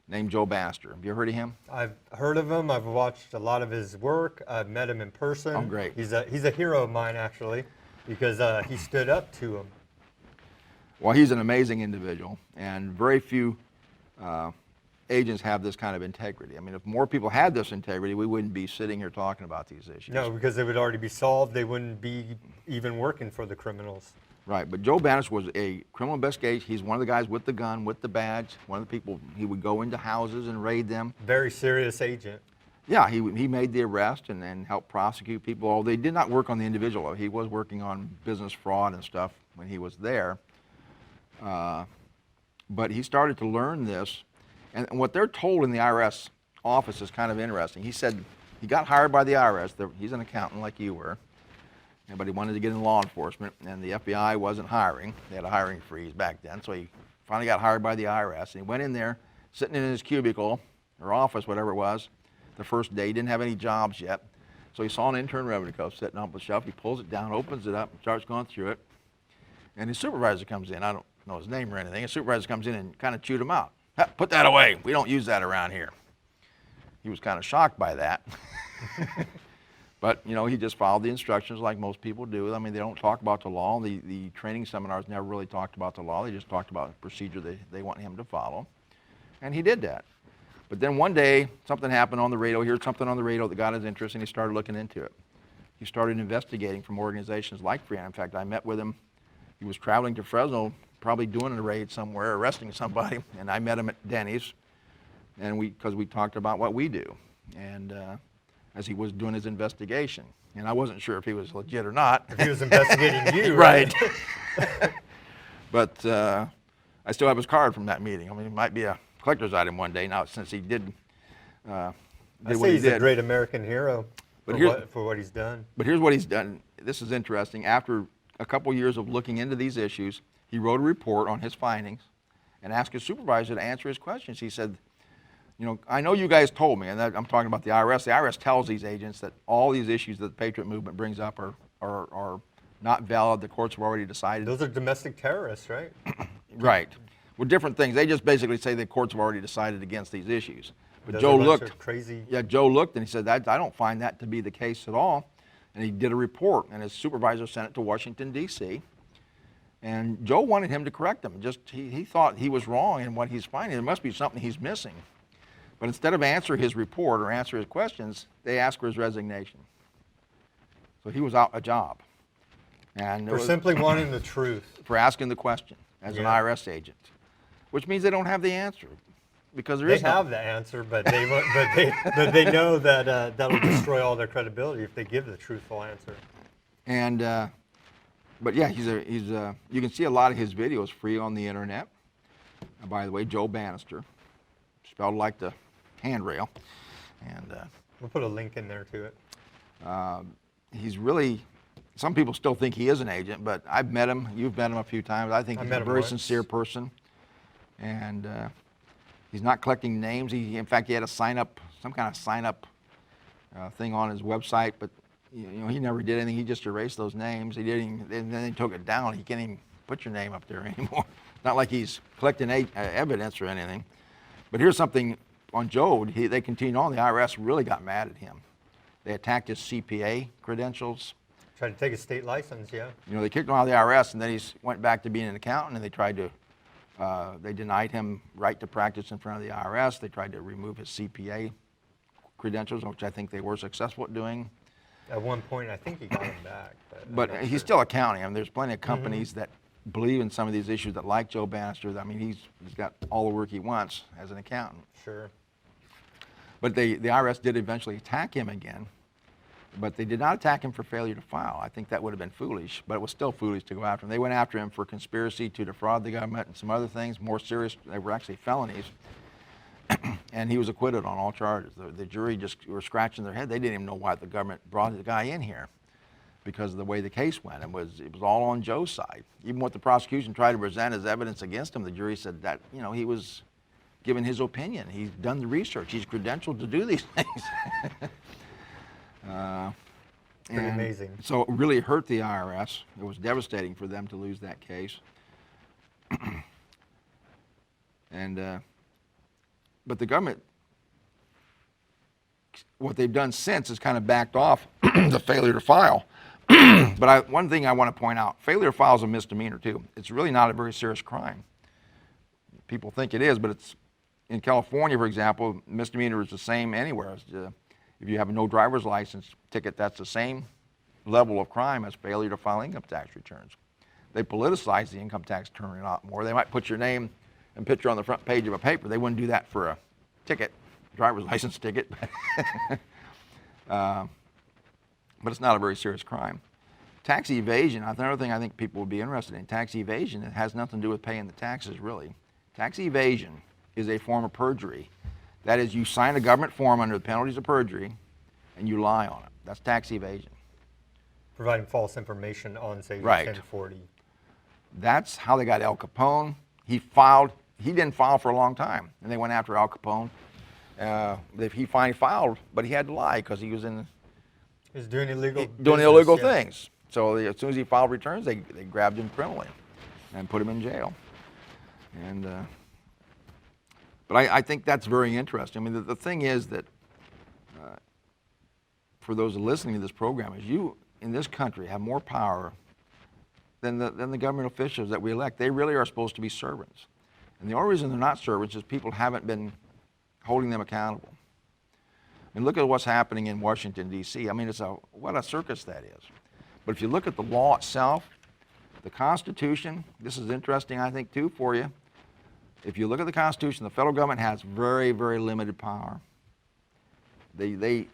D: named Joe Bannister. Have you heard of him?
C: I've heard of him. I've watched a lot of his work. I've met him in person.
D: Oh, great.
C: He's a hero of mine, actually, because he stood up to him.
D: Well, he's an amazing individual, and very few agents have this kind of integrity. I mean, if more people had this integrity, we wouldn't be sitting here talking about these issues.
C: No, because they would already be solved. They wouldn't be even working for the criminals.
D: Right, but Joe Bannister was a criminal investigator. He's one of the guys with the gun, with the badge, one of the people. He would go into houses and raid them.
C: Very serious agent.
D: Yeah, he made the arrest and then helped prosecute people. Although they did not work on the individual. He was working on business fraud and stuff when he was there. But he started to learn this. And what they're told in the IRS office is kind of interesting. He said he got hired by the IRS. He's an accountant like you were. But he wanted to get in law enforcement, and the FBI wasn't hiring. They had a hiring freeze back then. So he finally got hired by the IRS. And he went in there, sitting in his cubicle or office, whatever it was, the first day. He didn't have any jobs yet. So he saw an Internal Revenue Code sitting on the shelf. He pulls it down, opens it up, starts going through it. And his supervisor comes in. I don't know his name or anything. His supervisor comes in and kind of chewed him out. Put that away. We don't use that around here. He was kind of shocked by that. But, you know, he just followed the instructions like most people do. I mean, they don't talk about the law. The training seminars never really talked about the law. They just talked about the procedure they want him to follow. And he did that. But then one day, something happened on the radio. He heard something on the radio that got his interest, and he started looking into it. He started investigating from organizations like Freon. In fact, I met with him. He was traveling to Fresno, probably doing a raid somewhere, arresting somebody, and I met him at Denny's, and because we talked about what we do. And as he was doing his investigation. And I wasn't sure if he was legit or not.
C: If he was investigating you.
D: Right. But I still have his card from that meeting. I mean, it might be a collector's item one day now, since he did
C: I
D: what
C: say
D: he
C: he's
D: did.
C: a great American hero for what he's done.
D: But here's what he's done. This is interesting. After a couple years of looking into these issues, he wrote a report on his findings and asked his supervisor to answer his questions. He said, you know, I know you guys told me, and I'm talking about the IRS. The IRS tells these agents that all these issues that the Patriot Movement brings up are not valid. The courts have already decided.
C: Those are domestic terrorists, right?
D: Right. Well, different things. They just basically say the courts have already decided against these issues. But
C: Those
D: Joe
C: are a bunch
D: looked.
C: of crazy.
D: Yeah, Joe looked and he said, I don't find that to be the case at all. And he did a report, and his supervisor sent it to Washington, D.C. And Joe wanted him to correct him. He thought he was wrong in what he's finding. There must be something he's missing. But instead of answer his report or answer his questions, they asked for his resignation. So he was out a job. And
C: For simply wanting the truth.
D: for asking the question as an
C: Yeah.
D: IRS agent, which means they don't have the answer because there
C: They
D: is no.
C: have the answer, but they won't- but they know that that'll destroy all their credibility if they give the truthful answer.
D: And but yeah, you can see a lot of his videos free on the internet. By the way, Joe Bannister, spelled like the handrail, and
C: We'll put a link in there to it.
D: he's really some people still think he is an agent, but I've met him. You've met him a few times. I think
C: I
D: he's
C: met
D: a
C: him
D: very
C: once.
D: sincere person, and he's not collecting names. In fact, he had a some kind of sign-up thing on his website, but he never did anything. He just erased those names. He didn't, and then he took it down. He can't even put your name up there anymore. Not like he's collecting evidence or anything. But here's something on Joe. They continued on. The IRS really got mad at him. They attacked his CPA credentials.
C: Tried to take a state license, yeah.
D: They kicked him out of the IRS, and then he went back to being an accountant, and they tried to, they denied him right to practice in front of the IRS. They tried to remove his CPA credentials, which I think they were successful at doing.
C: At one point, I think he got him back. I'm
D: But
C: not
D: he's
C: sure.
D: still accounting. I mean, there's plenty of companies that believe in some of these issues that like Joe Bannister. I mean, he's got all the work he wants as an accountant.
C: Sure.
D: But the IRS did eventually attack him again, but they did not attack him for failure to file. I think that would have been foolish, but it was still foolish to go after him. They went after him for conspiracy to defraud the government and some other things, more serious. They were actually felonies, and he was acquitted on all charges. The jury just were scratching their head. They didn't even know why the government brought the guy in here because of the way the case went. It was all on Joe's side. Even what the prosecution tried to present as evidence against him, the jury said that, he was giving his opinion. He's done the research. He's credentialed to do these things.
C: Pretty amazing.
D: So it really hurt the IRS. It was devastating for them to lose that case. But the government, what they've done since is kind of backed off the failure to file. But one thing I want to point out, failure to file is a misdemeanor too. It's really not a very serious crime. People think it is, but it's in California, for example, misdemeanor is the same anywhere. If you have a no driver's license ticket, that's the same level of crime as failure to file income tax returns. They politicize the income tax return a lot more. They might put your name and picture on the front page of a paper. They wouldn't do that for a ticket, driver's license ticket. But it's not a very serious crime. Tax evasion, another thing I think people would be interested in. Tax evasion, it has nothing to do with paying the taxes, really. Tax evasion is a form of perjury. That is, you sign a government form under the penalties of perjury, and you lie on it. That's tax evasion.
C: Providing false information on, say,
D: Right.
C: 1040.
D: That's how they got Al Capone. He didn't file for a long time, and they went after Al Capone. He finally filed, but he had to lie because he was
C: He's doing illegal
D: doing
C: business,
D: illegal
C: yeah.
D: things. So as soon as he filed returns, they grabbed him criminally and put him in jail. But I think that's very interesting. I mean, the thing is that for those listening to this program, is you in this country have more power than the government officials that we elect. They really are supposed to be servants. And the only reason they're not servants is people haven't been holding them accountable. I mean, look at what's happening in Washington, D.C. I mean, what a circus that is. But if you look at the law itself, the Constitution, this is interesting, I think, too, for you. If you look at the Constitution, the federal government has very, very limited power. They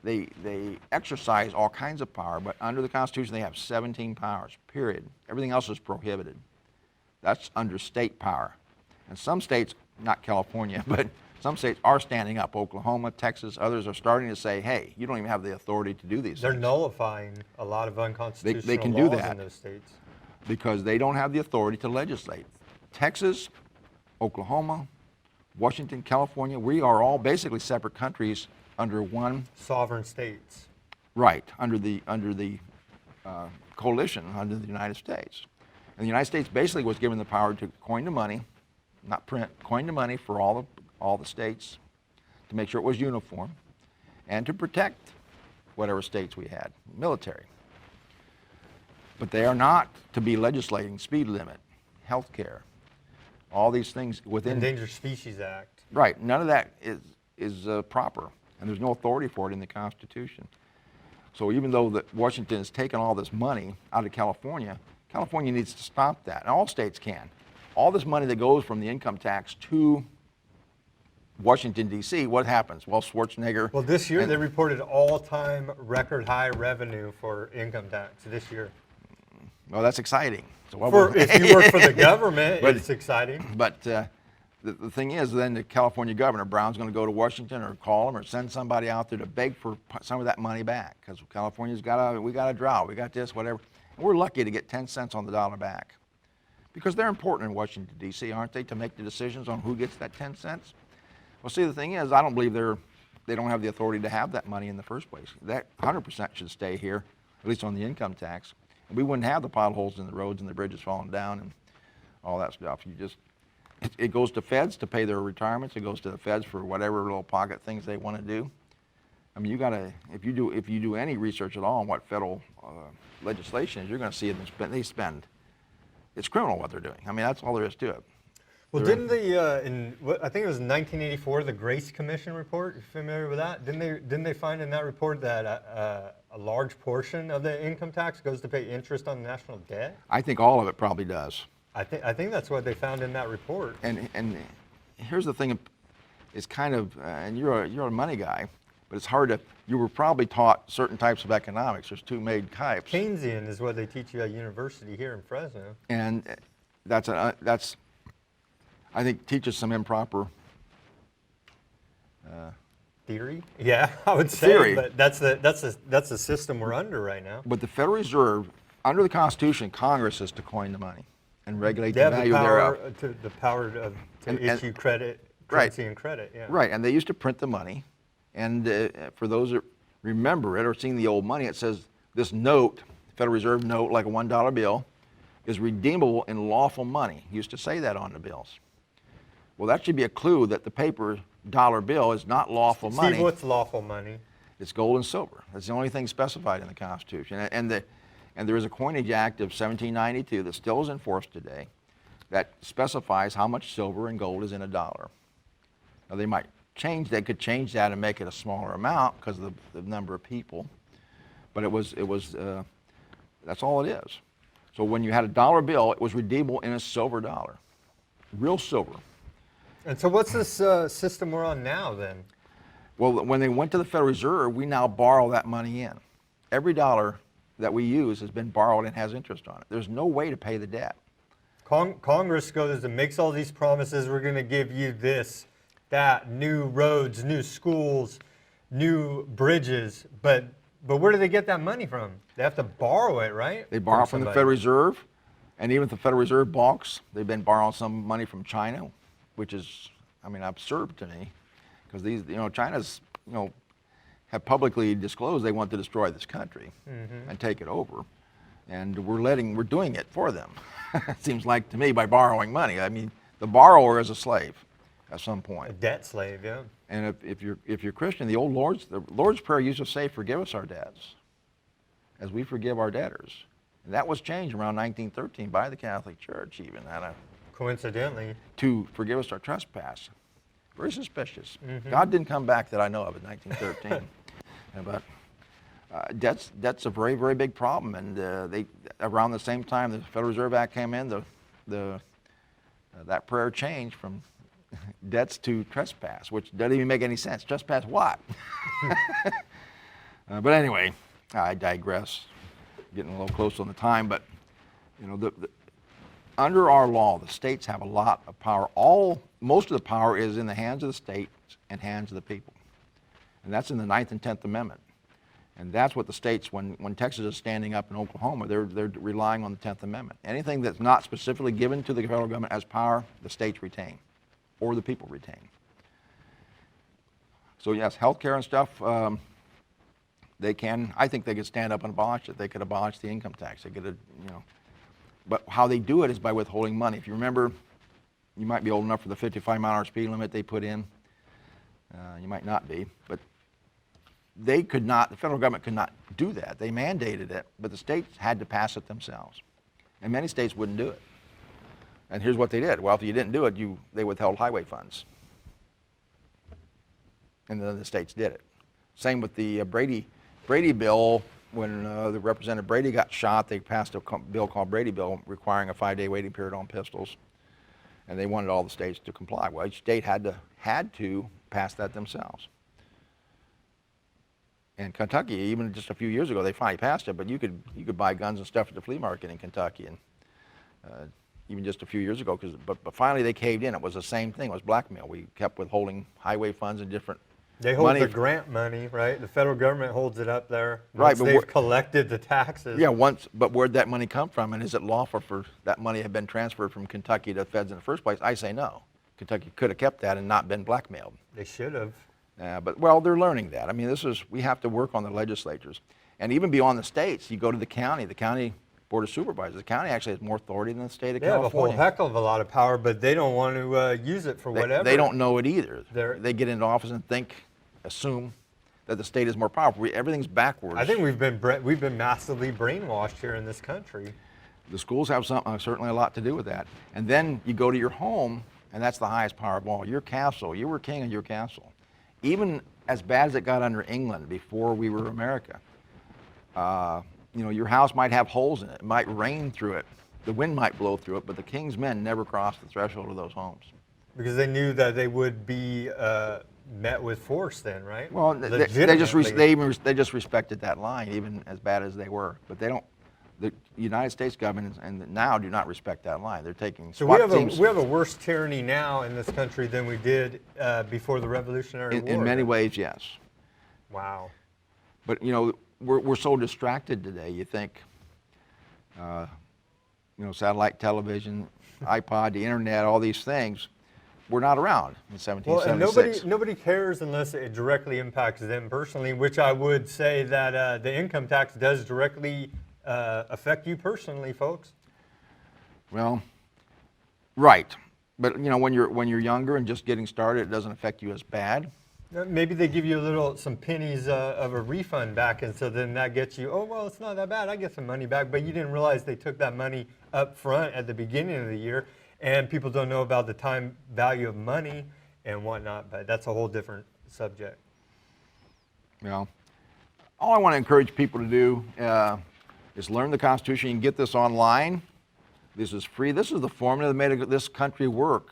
D: exercise all kinds of power, but under the Constitution, they have 17 powers, period. Everything else is prohibited. That's under state power. And some states, not California, but some states are standing up. Oklahoma, Texas, others are starting to say, hey, you don't even have the authority to do these
C: They're
D: things.
C: nullifying a lot of unconstitutional
D: They can do
C: laws
D: that.
C: in those states.
D: Because they don't have the authority to legislate. Texas, Oklahoma, Washington, California, we are all basically separate countries under one,
C: Sovereign states.
D: right, under the coalition, under the United States. And the United States basically was given the power to coin the money, not print, coin the money for all the states to make sure it was uniform and to protect whatever states we had, military. But they are not to be legislating speed limit, health care, all these things within.
C: Endangered Species Act.
D: Right, none of that is proper, and there's no authority for it in the Constitution. So even though Washington has taken all this money out of California, California needs to stop that, and all states can. All this money that goes from the income tax to Washington, D.C., what happens? Well, Schwarzenegger.
C: Well, this year they reported all-time record high revenue for income tax this year.
D: Well, that's exciting. So
C: If you work for the government,
D: But-
C: it's exciting.
D: But the thing is, then the California governor, Brown's going to go to Washington or call him or send somebody out there to beg for some of that money back because California's we got a drought, we got this, whatever. We're lucky to get 10 cents on the dollar back because they're important in Washington, D.C., aren't they, to make the decisions on who gets that 10 cents? Well, see, the thing is, I don't believe they don't have the authority to have that money in the first place. That 100% should stay here, at least on the income tax. And we wouldn't have the potholes in the roads and the bridges falling down and all that stuff. It goes to feds to pay their retirements. It goes to the feds for whatever little pocket things they want to do. I mean, if you do any research at all on what federal legislation is, you're going to see they spend. It's criminal what they're doing. I mean, that's all there is to it.
C: Well, didn't I think it was 1984, the Grace Commission report? You familiar with that? Didn't they find in that report that a large portion of the income tax goes to pay interest on the national debt?
D: I think all of it probably does.
C: I think that's what they found in that report.
D: And here's the thing: it's kind of, and you're a money guy, but it's hard to. You were probably taught certain types of economics. There's two main types.
C: Keynesian is what they teach you at university here in Fresno.
D: And that's I think teaches some improper
C: theory. Yeah, I would say.
D: Theory.
C: But that's the system we're under right now.
D: But the Federal Reserve, under the Constitution, Congress is to coin the money and regulate
C: They
D: the
C: have
D: value
C: the power
D: thereof.
C: the power to issue credit,
D: Right.
C: currency and credit. Yeah.
D: Right, and they used to print the money. And for those that remember it or seen the old money, it says this note, Federal Reserve note, like a $1 bill, is redeemable in lawful money. Used to say that on the bills. Well, that should be a clue that the paper dollar bill is not lawful money.
C: Steve, what's lawful money?
D: It's gold and silver. That's the only thing specified in the Constitution. And there is a Coinage Act of 1792 that still is enforced today that specifies how much silver and gold is in a dollar. Now they could change that and make it a smaller amount because of the number of people, but that's all it is. So when you had a dollar bill, it was redeemable in a silver dollar, real silver.
C: And so what's this system we're on now then?
D: Well, when they went to the Federal Reserve, we now borrow that money in. Every dollar that we use has been borrowed and has interest on it. There's no way to pay the debt.
C: Congress goes and makes all these promises. We're going to give you this, that, new roads, new schools, new bridges. But where do they get that money from? They have to borrow it, right?
D: They borrow from the Federal Reserve, and even if the Federal Reserve balks, they've been borrowing some money from China, which is, absurd to me, because China's, have publicly disclosed they want to destroy this country and take it over, and we're doing it for them. It seems like to me by borrowing money. I mean, the borrower is a slave at some point.
C: A debt slave, yeah.
D: And if you're Christian, the Lord's Prayer used to say, "Forgive us our debts, as we forgive our debtors." And that was changed around 1913 by the Catholic Church, even
C: Coincidentally.
D: to forgive us our trespass. Very suspicious. God didn't come back that I know of in 1913. But debt's a very, very big problem. And around the same time the Federal Reserve Act came in, that prayer changed from debts to trespass, which doesn't even make any sense. Trespass what? But anyway, I digress. Getting a little close on the time, but under our law, the states have a lot of power. Most of the power is in the hands of the states and hands of the people. And that's in the 9th and 10th Amendment. And that's what the states, when Texas is standing up in Oklahoma, they're relying on the 10th Amendment. Anything that's not specifically given to the federal government as power, the states retain, or the people retain. So yes, healthcare and stuff, I think they could stand up and abolish it. They could abolish the income tax. They could, But how they do it is by withholding money. If you remember, you might be old enough for the 55-mile-an-hour speed limit they put in. You might not be, but the federal government could not do that. They mandated it, but the states had to pass it themselves. And many states wouldn't do it. And here's what they did. Well, if you didn't do it, they withheld highway funds. And then the states did it. Same with the Brady bill. When the Representative Brady got shot, they passed a bill called Brady Bill requiring a 5-day waiting period on pistols. And they wanted all the states to comply. Well, each state had to pass that themselves. And Kentucky, even just a few years ago, they finally passed it, but you could buy guns and stuff at the flea market in Kentucky, and even just a few years ago. But finally they caved in. It was the same thing. It was blackmail. We kept withholding highway funds and different
C: They hold
D: money.
C: the grant money, right? The federal government holds it up there.
D: Right,
C: Once
D: but
C: they've collected the taxes.
D: Yeah, but where'd that money come from, and is it lawful for that money have been transferred from Kentucky to the feds in the first place? I say no. Kentucky could have kept that and not been blackmailed.
C: They should have.
D: But well, they're learning that. I mean, we have to work on the legislatures, and even beyond the states. You go to the county board of supervisors. The county actually has more authority than the state of
C: They have a whole
D: California.
C: heck of a lot of power, but they don't want to use it for whatever.
D: They don't know it either.
C: They're-
D: They get into office and assume that the state is more powerful. Everything's backwards.
C: I think we've been massively brainwashed here in this country.
D: The schools have certainly a lot to do with that. And then you go to your home, and that's the highest power of all. Your castle. You were king of your castle. Even as bad as it got under England before we were America, your house might have holes in it. It might rain through it. The wind might blow through it, but the king's men never crossed the threshold of those homes.
C: Because they knew that they would be met with force then, right?
D: Well, they just respected that line, even as bad as they were. But they don't. The United States government and now do not respect that line. They're taking
C: So
D: SWAT teams.
C: we have a worse tyranny now in this country than we did before the Revolutionary War.
D: In many ways, yes.
C: Wow.
D: But we're so distracted today. You think, satellite television, iPod, the internet, all these things, were not around in 1776.
C: Well, and nobody cares unless it directly impacts them personally, which I would say that the income tax does directly affect you personally, folks.
D: Well, right. But when you're younger and just getting started, it doesn't affect you as bad.
C: Maybe they give you some pennies of a refund back, and so then that gets you, oh, well, it's not that bad. I get some money back. But you didn't realize they took that money up front at the beginning of the year, and people don't know about the time value of money and whatnot, but that's a whole different subject.
D: All I want to encourage people to do is learn the Constitution. You can get this online. This is free. This is the formula that made this country work.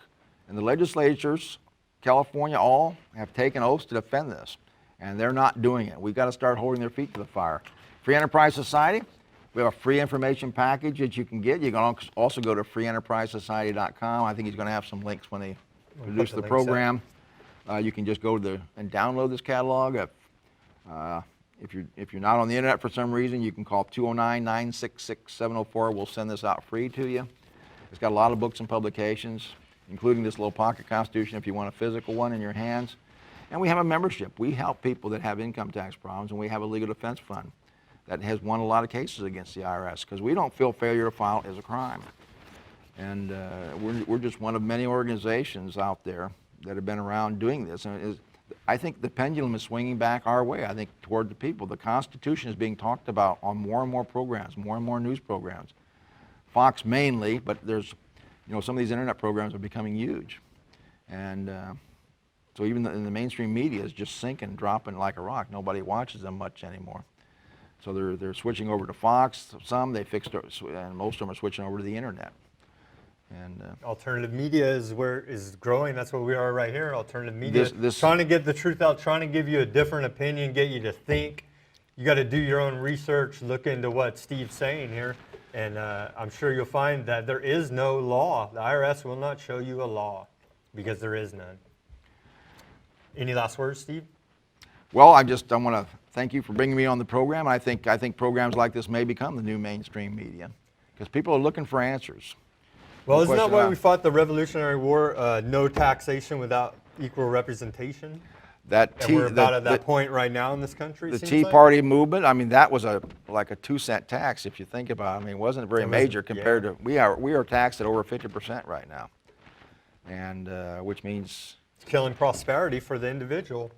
D: And the legislatures, California, all have taken oaths to defend this. And they're not doing it. We've got to start holding their feet to the fire. Free Enterprise Society, we have a free information package that you can get. You can also go to freeenterprisesociety.com. I think he's going to have some links when they produce the program. You can just go and download this catalog. If you're not on the internet for some reason, you can call 209-966-704. We'll send this out free to you. It's got a lot of books and publications, including this little pocket constitution if you want a physical one in your hands. And we have a membership. We help people that have income tax problems, and we have a legal defense fund that has won a lot of cases against the IRS because we don't feel failure to file is a crime. And we're just one of many organizations out there that have been around doing this. And I think the pendulum is swinging back our way, I think, toward the people. The Constitution is being talked about on more and more programs, more and more news programs. Fox mainly, but there's, some of these internet programs are becoming huge. And so even in the mainstream media is just sinking, dropping like a rock. Nobody watches them much anymore. So they're switching over to Fox. Some they fixed, and most of them are switching over to the internet. And
C: alternative media is growing. That's what we are right here. Alternative media, trying to get the truth out, trying to give you a different opinion, get you to think. You got to do your own research, look into what Steve's saying here, and I'm sure you'll find that there is no law. The IRS will not show you a law because there is none. Any last words, Steve?
D: Well, I want to thank you for bringing me on the program. I think programs like this may become the new mainstream media because people are looking for answers.
C: Well, isn't that why we fought the Revolutionary War? No taxation without equal representation. And we're about at that point right now in this country.
D: The Tea Party movement. I mean, that was like a 2-cent tax if you think about it. I mean, it wasn't very major compared to we are taxed at over 50% right now, and which means
C: it's killing prosperity for the individual.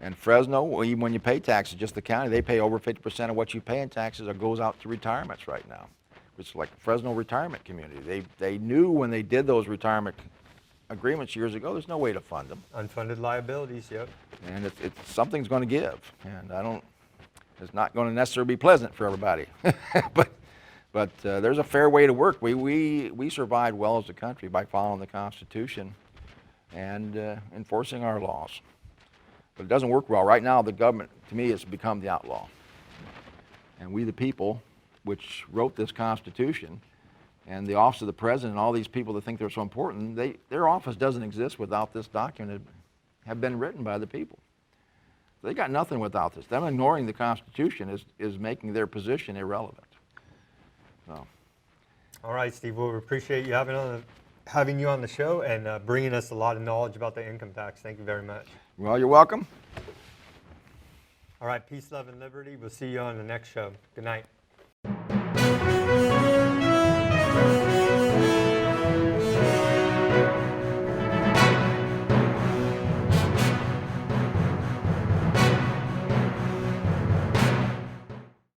D: And Fresno, even when you pay taxes, just the county, they pay over 50% of what you pay in taxes or goes out to retirements right now. It's like Fresno retirement community. They knew when they did those retirement agreements years ago, there's no way to fund them.
C: Unfunded liabilities, yep.
D: And something's going to give, and it's not going to necessarily be pleasant for everybody. but there's a fair way to work. We survived well as a country by following the Constitution and enforcing our laws. But it doesn't work well. Right now, the government, to me, has become the outlaw. And we, the people, which wrote this Constitution, and the office of the president, and all these people that think they're so important, their office doesn't exist without this document have been written by the people. They got nothing without this. Them ignoring the Constitution is making their position irrelevant. So.
C: All right, Steve. Well, we appreciate you having you on the show and bringing us a lot of knowledge about the income tax. Thank you very much.
D: Well, you're welcome.
C: All right, peace, love, and liberty. We'll see you on the next show. Good night.